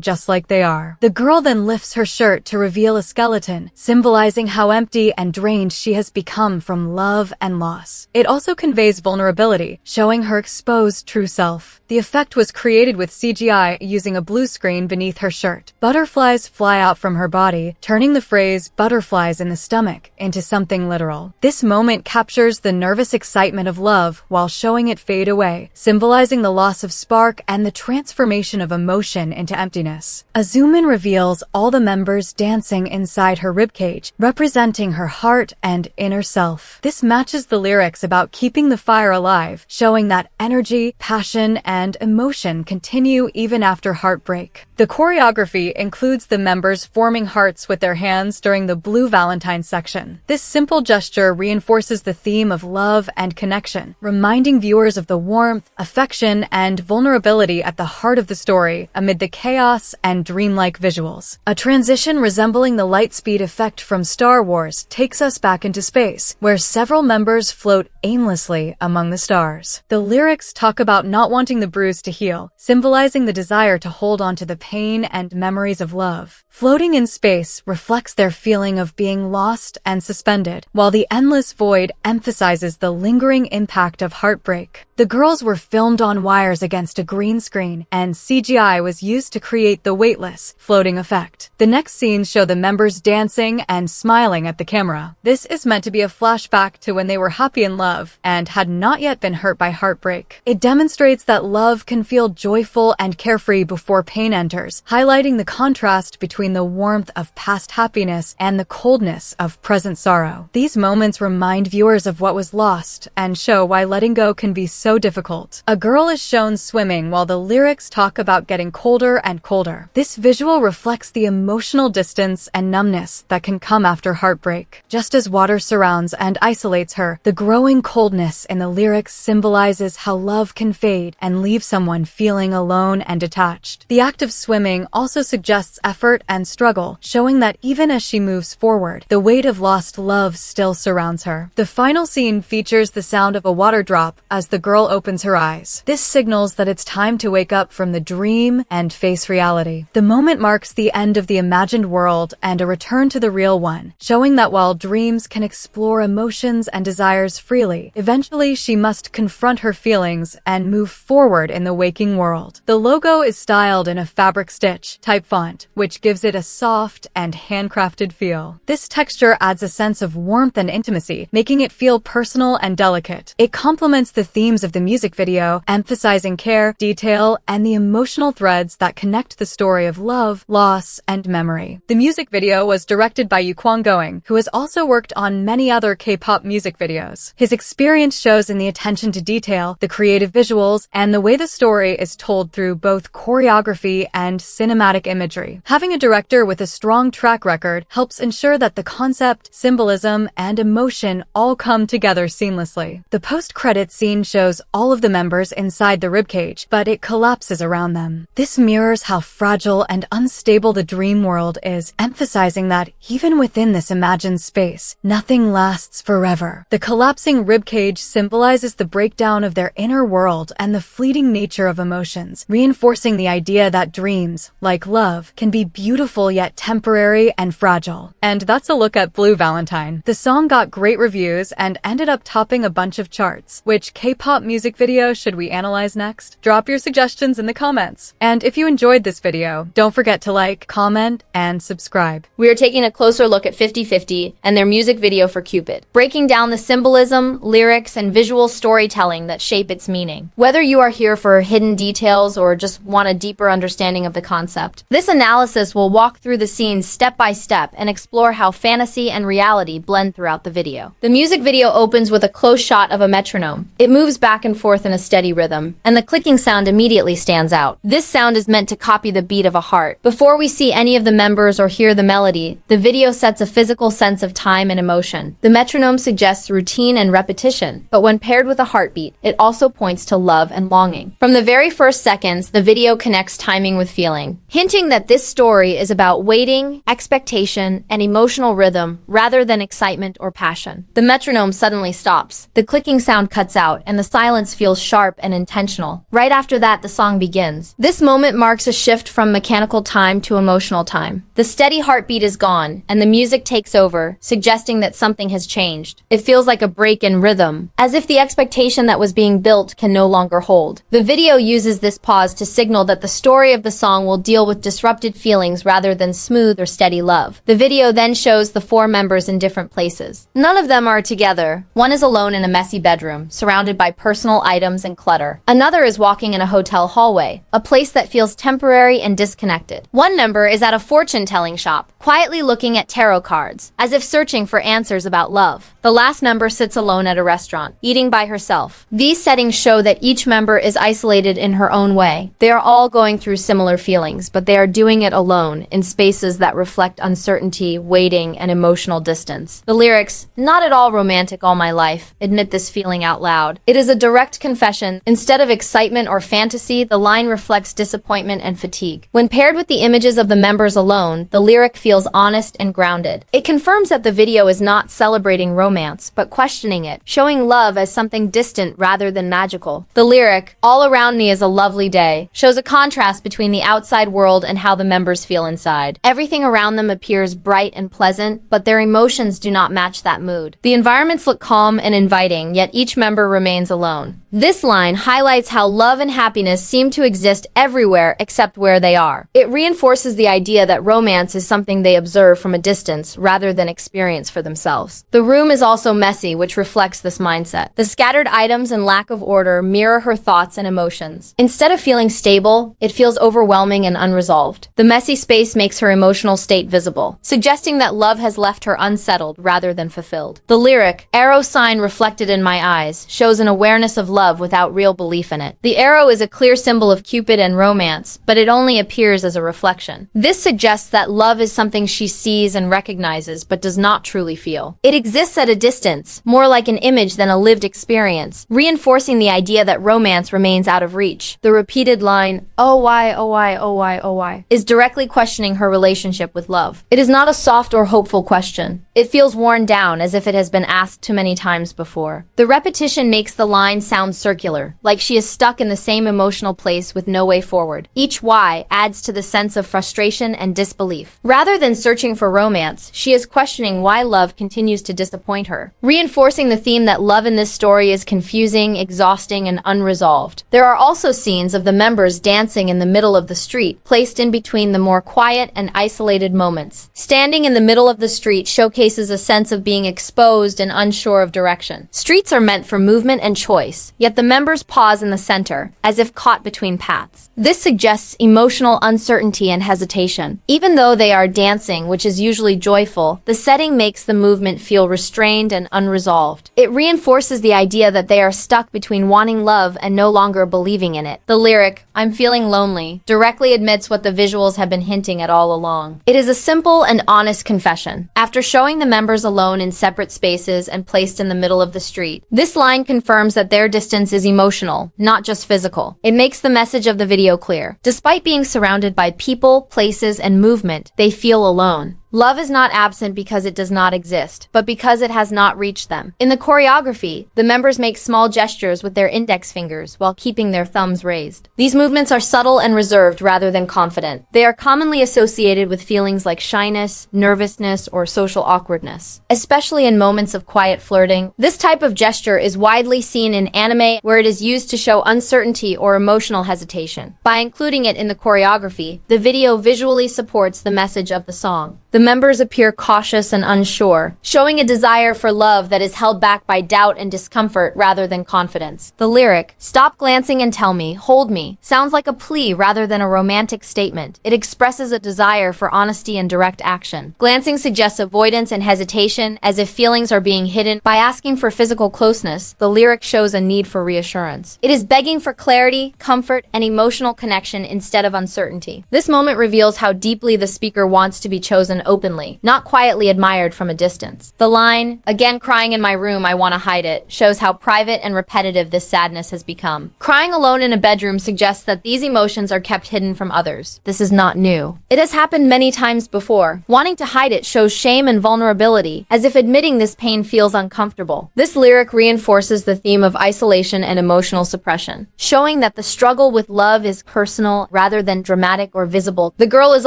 just like they are. The girl then lifts her shirt to reveal a skeleton, symbolizing how empty and drained she has become from love and loss. It also conveys vulnerability, showing her exposed true self. The effect was created with CGI using a blue screen beneath her shirt. Butterflies fly out from her body, turning the phrase "butterflies in the stomach" into something literal. This moment captures the nervous excitement of love while showing it fade away, symbolizing the loss of spark and the transformation of emotion into emptiness. A zoom-in reveals all the members dancing inside her ribcage, representing her heart and inner self. This matches the lyrics about keeping the fire alive, showing that energy, passion, and emotion continue even after heartbreak. The choreography includes the members forming hearts with their hands during the Blue Valentine section. This simple gesture reinforces the theme of love and connection, reminding viewers of the warmth, affection, and vulnerability at the heart of the story amid the chaos and dreamlike visuals. A transition resembling the lightspeed effect from Star Wars takes us back into space, where several members float aimlessly among the stars. The lyrics talk about not wanting the bruise to heal, symbolizing the desire to hold on to the pain and memories of love. Floating in space reflects their feeling of being lost and suspended, while the endless void emphasizes the lingering impact of heartbreak. The girls were filmed on wires against a green screen, and CGI was used to create the weightless, floating effect. The next scenes show the members dancing and smiling at the camera. This is meant to be a flashback to when they were happy in love and had not yet been hurt by heartbreak. It demonstrates that love can feel joyful and carefree before pain enters, highlighting the contrast between the warmth of past happiness and the coldness of present sorrow. These moments remind viewers of what was lost and show why letting go can be so difficult. A girl is shown swimming while the lyrics talk about getting colder and colder. This visual reflects the emotional distance and numbness that can come after heartbreak. Just as water surrounds and isolates her, the growing coldness in the lyrics symbolizes how love can fade and leave someone feeling alone and detached. The act of swimming also suggests effort and struggle, showing that even as she moves forward, the weight of lost love still surrounds her. The final scene features the sound of a water drop as the girl opens her eyes. This signals that it's time to wake up from the dream and face reality. The moment marks the end of the imagined world and a return to the real one, showing that while dreams can explore emotions and desires freely, eventually she must confront her feelings and move forward in the waking world. The logo is styled in a fabric stitch type font, which gives it a soft and handcrafted feel. This texture adds a sense of warmth and intimacy, making it feel personal and delicate. It complements the themes of the music video, emphasizing care, detail, and the emotional threads that connect the story of love, loss, and memory. The music video was directed by Yukwang Going, who has also worked on many other K-pop music videos. His experience shows in the attention to detail, the creative visuals, and the way the story is told through both choreography and cinematic imagery. Having a director with a strong track record helps ensure that the concept, symbolism, and emotion all come together seamlessly. The post-credits scene shows all of the members inside the ribcage, but it collapses around them. This mirrors how fragile and unstable the dream world is, emphasizing that even within this imagined space, nothing lasts forever. The collapsing ribcage symbolizes the breakdown of their inner world and the fleeting nature of emotions, reinforcing the idea that dreams, like love, can be beautiful yet temporary and fragile. And that's a look at Blue Valentine. The song got great reviews and ended up topping a bunch of charts, which K-pop pop music video should we analyze next? Drop your suggestions in the comments. And if you enjoyed this video, don't forget to like, comment, and subscribe. We are taking a closer look at 50/50 and their music video for Cupid, breaking down the symbolism, lyrics, and visual storytelling that shape its meaning. Whether you are here for hidden details or just want a deeper understanding of the concept, this analysis will walk through the scenes step by step and explore how fantasy and reality blend throughout the video. The music video opens with a close shot of a metronome. It moves back and forth in a steady rhythm, and the clicking sound immediately stands out. This sound is meant to copy the beat of a heart. Before we see any of the members or hear the melody, the video sets a physical sense of time and emotion. The metronome suggests routine and repetition, but when paired with a heartbeat, it also points to love and longing. From the very first seconds, the video connects timing with feeling, hinting that this story is about waiting, expectation, and emotional rhythm rather than excitement or passion. The metronome suddenly stops. The clicking sound cuts out, and the silence feels sharp and intentional. Right after that, the song begins. This moment marks a shift from mechanical time to emotional time. The steady heartbeat is gone, and the music takes over, suggesting that something has changed. It feels like a break in rhythm, as if the expectation that was being built can no longer hold. The video uses this pause to signal that the story of the song will deal with disrupted feelings rather than smooth or steady love. The video then shows the four members in different places. None of them are together. One is alone in a messy bedroom, surrounded by personal items and clutter. Another is walking in a hotel hallway, a place that feels temporary and disconnected. One member is at a fortune-telling shop, quietly looking at tarot cards, as if searching for answers about love. The last member sits alone at a restaurant, eating by herself. These settings show that each member is isolated in her own way. They are all going through similar feelings, but they are doing it alone, in spaces that reflect uncertainty, waiting, and emotional distance. The lyrics, "Not at all romantic all my life," admit this feeling out loud. It is a direct confession. Instead of excitement or fantasy, the line reflects disappointment and fatigue. When paired with the images of the members alone, the lyric feels honest and grounded. It confirms that the video is not celebrating romance, but questioning it, showing love as something distant rather than magical. The lyric, "All around me is a lovely day," shows a contrast between the outside world and how the members feel inside. Everything around them appears bright and pleasant, but their emotions do not match that mood. The environments look calm and inviting, yet each member remains alone. This line highlights how love and happiness seem to exist everywhere except where they are. It reinforces the idea that romance is something they observe from a distance rather than experience for themselves. The room is also messy, which reflects this mindset. The scattered items and lack of order mirror her thoughts and emotions. Instead of feeling stable, it feels overwhelming and unresolved. The messy space makes her emotional state visible, suggesting that love has left her unsettled rather than fulfilled. The lyric, "Arrow sign reflected in my eyes," shows an awareness of love without real belief in it. The arrow is a clear symbol of Cupid and romance, but it only appears as a reflection. This suggests that love is something she sees and recognizes, but does not truly feel. It exists at a distance, more like an image than a lived experience, reinforcing the idea that romance remains out of reach. The repeated line, "Oh why, oh why, oh why, oh why," is directly questioning her relationship with love. It is not a soft or hopeful question. It feels worn down, as if it has been asked too many times before. The repetition makes the line sound circular, like she is stuck in the same emotional place with no way forward. Each why adds to the sense of frustration and disbelief. Rather than searching for romance, she is questioning why love continues to disappoint her, reinforcing the theme that love in this story is confusing, exhausting, and unresolved. There are also scenes of the members dancing in the middle of the street, placed in between the more quiet and isolated moments. Standing in the middle of the street showcases a sense of being exposed and unsure of direction. Streets are meant for movement and choice, yet the members pause in the center, as if caught between paths. This suggests emotional uncertainty and hesitation. Even though they are dancing, which is usually joyful, the setting makes the movement feel restrained and unresolved. It reinforces the idea that they are stuck between wanting love and no longer believing in it. The lyric, "I'm feeling lonely," directly admits what the visuals have been hinting at all along. It is a simple and honest confession. After showing the members alone in separate spaces and placed in the middle of the street, this line confirms that their distance is emotional, not just physical. It makes the message of the video clear. Despite being surrounded by people, places, and movement, they feel alone. Love is not absent because it does not exist, but because it has not reached them. In the choreography, the members make small gestures with their index fingers while keeping their thumbs raised. These movements are subtle and reserved rather than confident. They are commonly associated with feelings like shyness, nervousness, or social awkwardness, especially in moments of quiet flirting. This type of gesture is widely seen in anime, where it is used to show uncertainty or emotional hesitation. By including it in the choreography, the video visually supports the message of the song. The members appear cautious and unsure, showing a desire for love that is held back by doubt and discomfort rather than confidence. The lyric, "Stop glancing and tell me, hold me," sounds like a plea rather than a romantic statement. It expresses a desire for honesty and direct action. Glancing suggests avoidance and hesitation, as if feelings are being hidden. By asking for physical closeness, the lyric shows a need for reassurance. It is begging for clarity, comfort, and emotional connection instead of uncertainty. This moment reveals how deeply the speaker wants to be chosen openly, not quietly admired from a distance. The line, "Again crying in my room, I want to hide it," shows how private and repetitive this sadness has become. Crying alone in a bedroom suggests that these emotions are kept hidden from others. This is not new. It has happened many times before. Wanting to hide it shows shame and vulnerability, as if admitting this pain feels uncomfortable. This lyric reinforces the theme of isolation and emotional suppression, showing that the struggle with love is personal rather than dramatic or visible. The girl is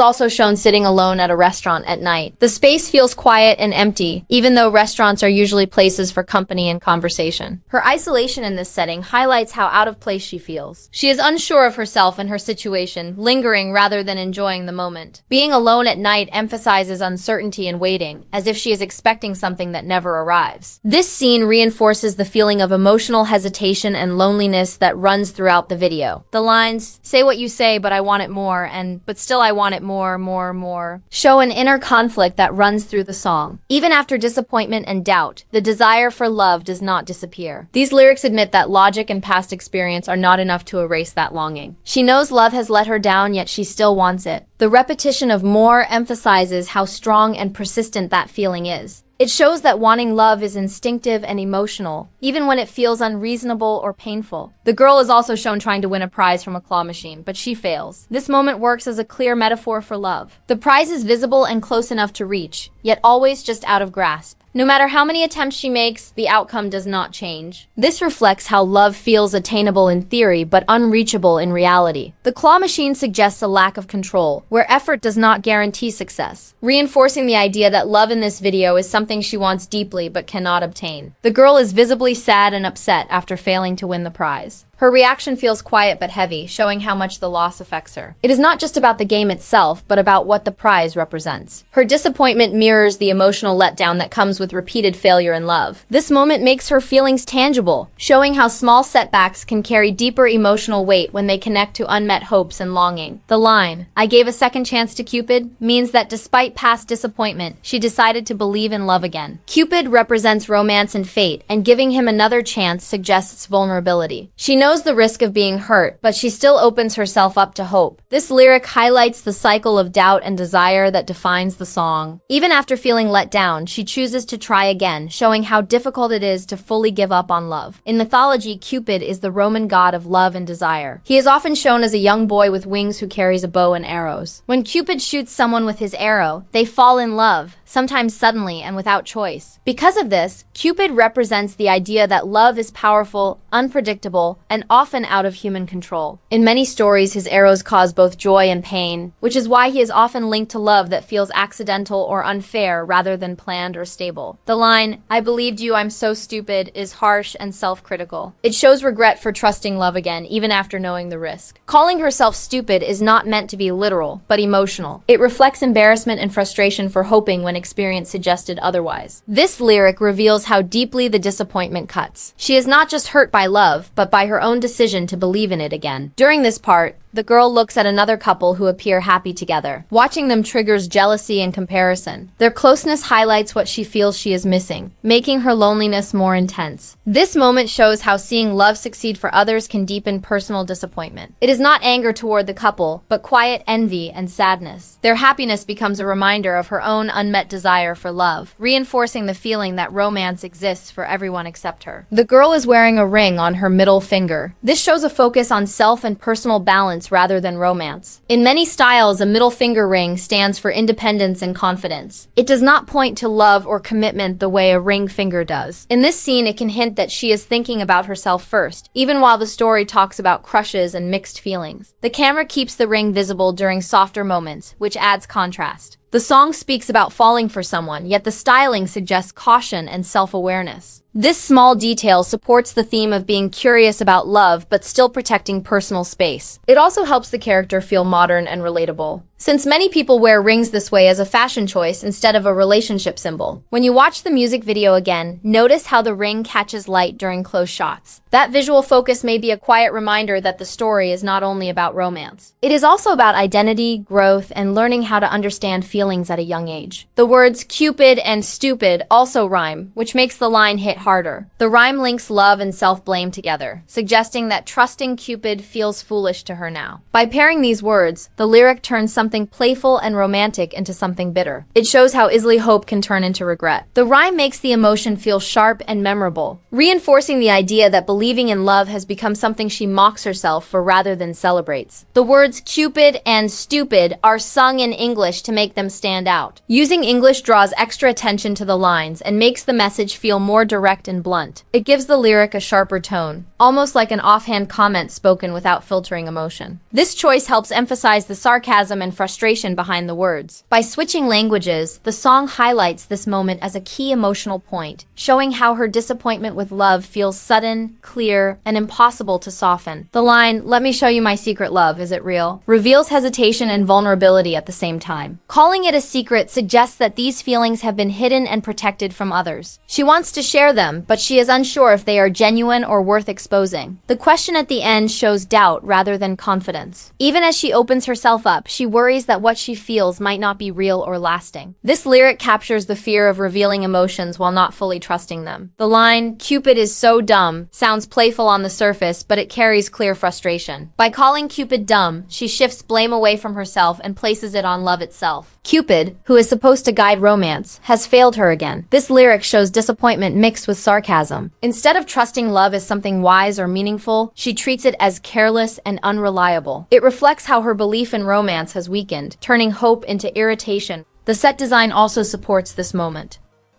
also shown sitting alone at a restaurant at night. The space feels quiet and empty, even though restaurants are usually places for company and conversation. Her isolation in this setting highlights how out of place she feels. She is unsure of herself and her situation, lingering rather than enjoying the moment. Being alone at night emphasizes uncertainty and waiting, as if she is expecting something that never arrives. This scene reinforces the feeling of emotional hesitation and loneliness that runs throughout the video. The lines, "Say what you say, but I want it more," and "But still I want it more," show an inner conflict that runs through the song. Even after disappointment and doubt, the desire for love does not disappear. These lyrics admit that logic and past experience are not enough to erase that longing. She knows love has let her down, yet she still wants it. The repetition of more emphasizes how strong and persistent that feeling is. It shows that wanting love is instinctive and emotional, even when it feels unreasonable or painful. The girl is also shown trying to win a prize from a claw machine, but she fails. This moment works as a clear metaphor for love. The prize is visible and close enough to reach, yet always just out of grasp. No matter how many attempts she makes, the outcome does not change. This reflects how love feels attainable in theory, but unreachable in reality. The claw machine suggests a lack of control, where effort does not guarantee success, reinforcing the idea that love in this video is something she wants deeply but cannot obtain. The girl is visibly sad and upset after failing to win the prize. Her reaction feels quiet but heavy, showing how much the loss affects her. It is not just about the game itself, but about what the prize represents. Her disappointment mirrors the emotional letdown that comes with repeated failure in love. This moment makes her feelings tangible, showing how small setbacks can carry deeper emotional weight when they connect to unmet hopes and longing. The line, "I gave a second chance to Cupid," means that despite past disappointment, she decided to believe in love again. Cupid represents romance and fate, and giving him another chance suggests vulnerability. She knows the risk of being hurt, but she still opens herself up to hope. This lyric highlights the cycle of doubt and desire that defines the song. Even after feeling let down, she chooses to try again, showing how difficult it is to fully give up on love. In mythology, Cupid is the Roman god of love and desire. He is often shown as a young boy with wings who carries a bow and arrows. When Cupid shoots someone with his arrow, they fall in love, sometimes suddenly and without choice. Because of this, Cupid represents the idea that love is powerful, unpredictable, and often out of human control. In many stories, his arrows cause both joy and pain, which is why he is often linked to love that feels accidental or unfair rather than planned or stable. The line, "I believed you, I'm so stupid," is harsh and self-critical. It shows regret for trusting love again, even after knowing the risk. Calling herself stupid is not meant to be literal, but emotional. It reflects embarrassment and frustration for hoping when experience suggested otherwise. This lyric reveals how deeply the disappointment cuts. She is not just hurt by love, but by her own decision to believe in it again. During this part, the girl looks at another couple who appear happy together. Watching them triggers jealousy and comparison. Their closeness highlights what she feels she is missing, making her loneliness more intense. This moment shows how seeing love succeed for others can deepen personal disappointment. It is not anger toward the couple, but quiet envy and sadness. Their happiness becomes a reminder of her own unmet desire for love, reinforcing the feeling that romance exists for everyone except her. The girl is wearing a ring on her middle finger. This shows a focus on self and personal balance rather than romance. In many styles, a middle finger ring stands for independence and confidence. It does not point to love or commitment the way a ring finger does. In this scene, it can hint that she is thinking about herself first, even while the story talks about crushes and mixed feelings. The camera keeps the ring visible during softer moments, which adds contrast. The song speaks about falling for someone, yet the styling suggests caution and self-awareness. This small detail supports the theme of being curious about love but still protecting personal space. It also helps the character feel modern and relatable, since many people wear rings this way as a fashion choice instead of a relationship symbol. When you watch the music video again, notice how the ring catches light during close shots. That visual focus may be a quiet reminder that the story is not only about romance. It is also about identity, growth, and learning how to understand feelings at a young age. The words Cupid and stupid also rhyme, which makes the line hit harder. The rhyme links love and self-blame together, suggesting that trusting Cupid feels foolish to her now. By pairing these words, the lyric turns something playful and romantic into something bitter. It shows how easily hope can turn into regret. The rhyme makes the emotion feel sharp and memorable, reinforcing the idea that believing in love has become something she mocks herself for rather than celebrates. The words Cupid and stupid are sung in English to make them stand out. Using English draws extra attention to the lines and makes the message feel more direct and blunt. It gives the lyric a sharper tone, almost like an offhand comment spoken without filtering emotion. This choice helps emphasize the sarcasm and frustration behind the words. By switching languages, the song highlights this moment as a key emotional point, showing how her disappointment with love feels sudden, clear, and impossible to soften. The line, "Let me show you my secret love, is it real?" reveals hesitation and vulnerability at the same time. Calling it a secret suggests that these feelings have been hidden and protected from others. She wants to share them, but she is unsure if they are genuine or worth exposing. The question at the end shows doubt rather than confidence. Even as she opens herself up, she worries that what she feels might not be real or lasting. This lyric captures the fear of revealing emotions while not fully trusting them. The line, "Cupid is so dumb," sounds playful on the surface, but it carries clear frustration. By calling Cupid dumb, she shifts blame away from herself and places it on love itself. Cupid, who is supposed to guide romance, has failed her again. This lyric shows disappointment mixed with sarcasm. Instead of trusting love as something wise or meaningful, she treats it as careless and unreliable. It reflects how her belief in romance has weakened, turning hope into irritation. The set design also supports this moment.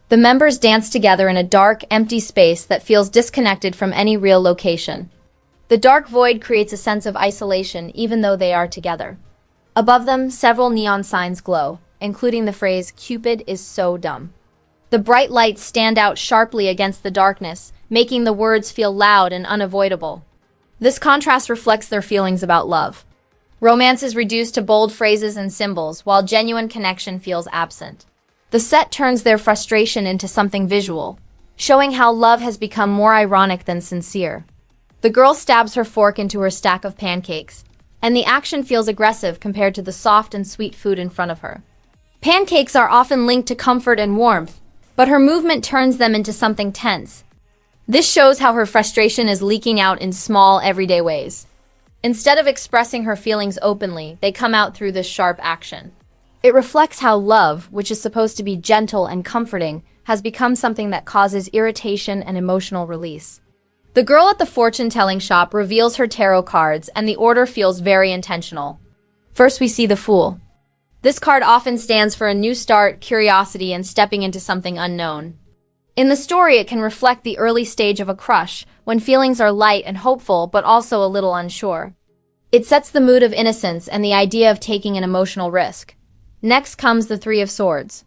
The members dance together in a dark, empty space that feels disconnected from any real location. The dark void creates a sense of isolation even though they are together. Above them, several neon signs glow, including the phrase, "Cupid is so dumb." The bright lights stand out sharply against the darkness, making the words feel loud and unavoidable. This contrast reflects their feelings about love. Romance is reduced to bold phrases and symbols, while genuine connection feels absent. The set turns their frustration into something visual, showing how love has become more ironic than sincere. The girl stabs her fork into her stack of pancakes, and the action feels aggressive compared to the soft and sweet food in front of her. Pancakes are often linked to comfort and warmth, but her movement turns them into something tense. This shows how her frustration is leaking out in small, everyday ways. Instead of expressing her feelings openly, they come out through this sharp action. It reflects how love, which is supposed to be gentle and comforting, has become something that causes irritation and emotional release. The girl at the fortune-telling shop reveals her tarot cards, and the order feels very intentional. First, we see the Fool. This card often stands for a new start, curiosity, and stepping into something unknown. In the story, it can reflect the early stage of a crush, when feelings are light and hopeful, but also a little unsure. It sets the mood of innocence and the idea of taking an emotional risk. Next comes the Three of Swords.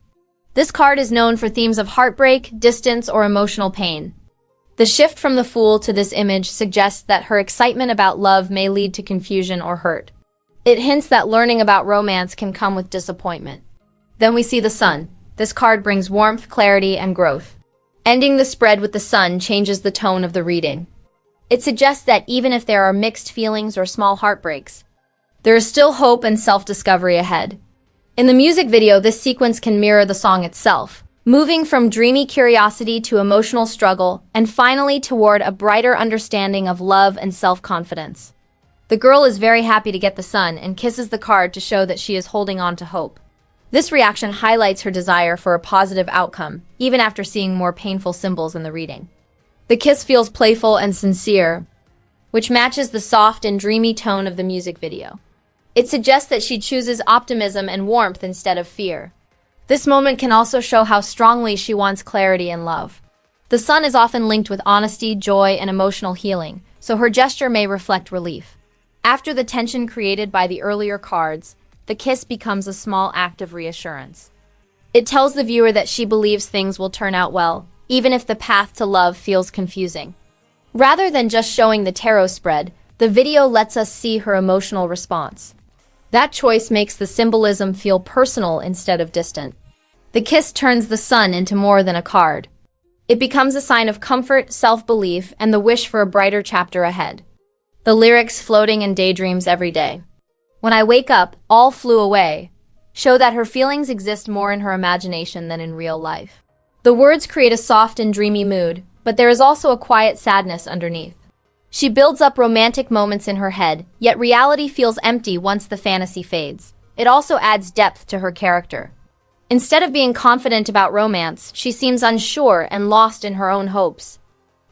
This card is known for themes of heartbreak, distance, or emotional pain. The shift from the Fool to this image suggests that her excitement about love may lead to confusion or hurt. It hints that learning about romance can come with disappointment. Then we see the Sun. This card brings warmth, clarity, and growth. Ending the spread with the Sun changes the tone of the reading. It suggests that even if there are mixed feelings or small heartbreaks, there is still hope and self-discovery ahead. In the music video, this sequence can mirror the song itself, moving from dreamy curiosity to emotional struggle, and finally toward a brighter understanding of love and self-confidence. The girl is very happy to get the sun and kisses the card to show that she is holding on to hope. This reaction highlights her desire for a positive outcome, even after seeing more painful symbols in the reading. The kiss feels playful and sincere, which matches the soft and dreamy tone of the music video. It suggests that she chooses optimism and warmth instead of fear. This moment can also show how strongly she wants clarity and love. The sun is often linked with honesty, joy, and emotional healing, so her gesture may reflect relief. After the tension created by the earlier cards, the kiss becomes a small act of reassurance. It tells the viewer that she believes things will turn out well, even if the path to love feels confusing. Rather than just showing the tarot spread, the video lets us see her emotional response. That choice makes the symbolism feel personal instead of distant. The kiss turns the sun into more than a card. It becomes a sign of comfort, self-belief, and the wish for a brighter chapter ahead. The lyrics floating in daydreams every day. When I wake up, all flew away, show that her feelings exist more in her imagination than in real life. The words create a soft and dreamy mood, but there is also a quiet sadness underneath. She builds up romantic moments in her head, yet reality feels empty once the fantasy fades. It also adds depth to her character. Instead of being confident about romance, she seems unsure and lost in her own hopes.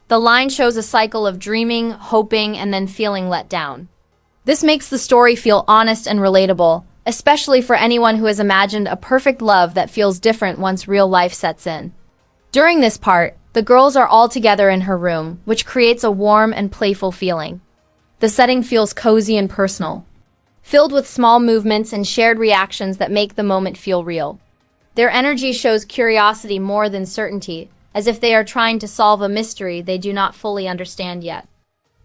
The line shows a cycle of dreaming, hoping, and then feeling let down. This makes the story feel honest and relatable, especially for anyone who has imagined a perfect love that feels different once real life sets in. During this part, the girls are all together in her room, which creates a warm and playful feeling. The setting feels cozy and personal, filled with small movements and shared reactions that make the moment feel real. Their energy shows curiosity more than certainty, as if they are trying to solve a mystery they do not fully understand yet.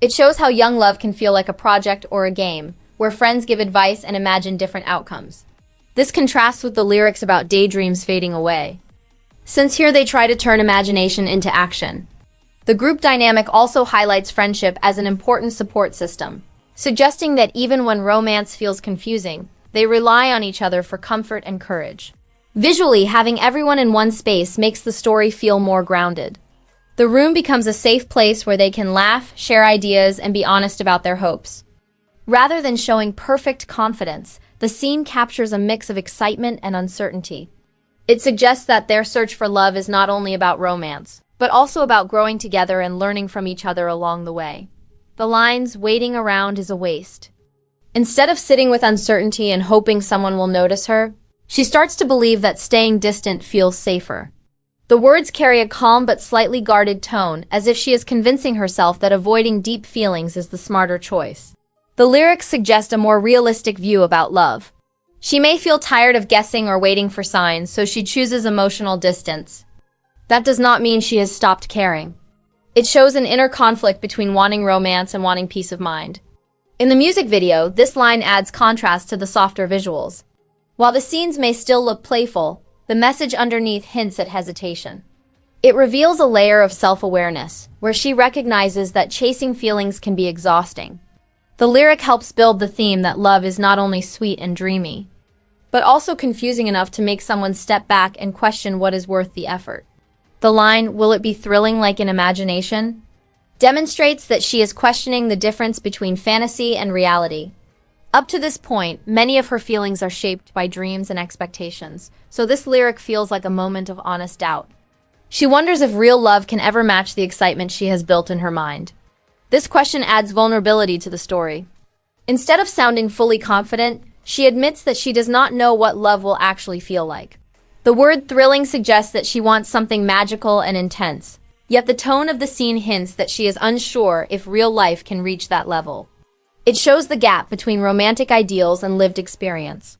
It shows how young love can feel like a project or a game, where friends give advice and imagine different outcomes. This contrasts with the lyrics about daydreams fading away, since here they try to turn imagination into action. The group dynamic also highlights friendship as an important support system, suggesting that even when romance feels confusing, they rely on each other for comfort and courage. Visually, having everyone in one space makes the story feel more grounded. The room becomes a safe place where they can laugh, share ideas, and be honest about their hopes. Rather than showing perfect confidence, the scene captures a mix of excitement and uncertainty. It suggests that their search for love is not only about romance, but also about growing together and learning from each other along the way. The lines, "waiting around is a waste." Instead of sitting with uncertainty and hoping someone will notice her, she starts to believe that staying distant feels safer. The words carry a calm but slightly guarded tone, as if she is convincing herself that avoiding deep feelings is the smarter choice. The lyrics suggest a more realistic view about love. She may feel tired of guessing or waiting for signs, so she chooses emotional distance. That does not mean she has stopped caring. It shows an inner conflict between wanting romance and wanting peace of mind. In the music video, this line adds contrast to the softer visuals. While the scenes may still look playful, the message underneath hints at hesitation. It reveals a layer of self-awareness, where she recognizes that chasing feelings can be exhausting. The lyric helps build the theme that love is not only sweet and dreamy, but also confusing enough to make someone step back and question what is worth the effort. The line, "will it be thrilling like in imagination?" demonstrates that she is questioning the difference between fantasy and reality. Up to this point, many of her feelings are shaped by dreams and expectations, so this lyric feels like a moment of honest doubt. She wonders if real love can ever match the excitement she has built in her mind. This question adds vulnerability to the story. Instead of sounding fully confident, she admits that she does not know what love will actually feel like. The word thrilling suggests that she wants something magical and intense, yet the tone of the scene hints that she is unsure if real life can reach that level. It shows the gap between romantic ideals and lived experience.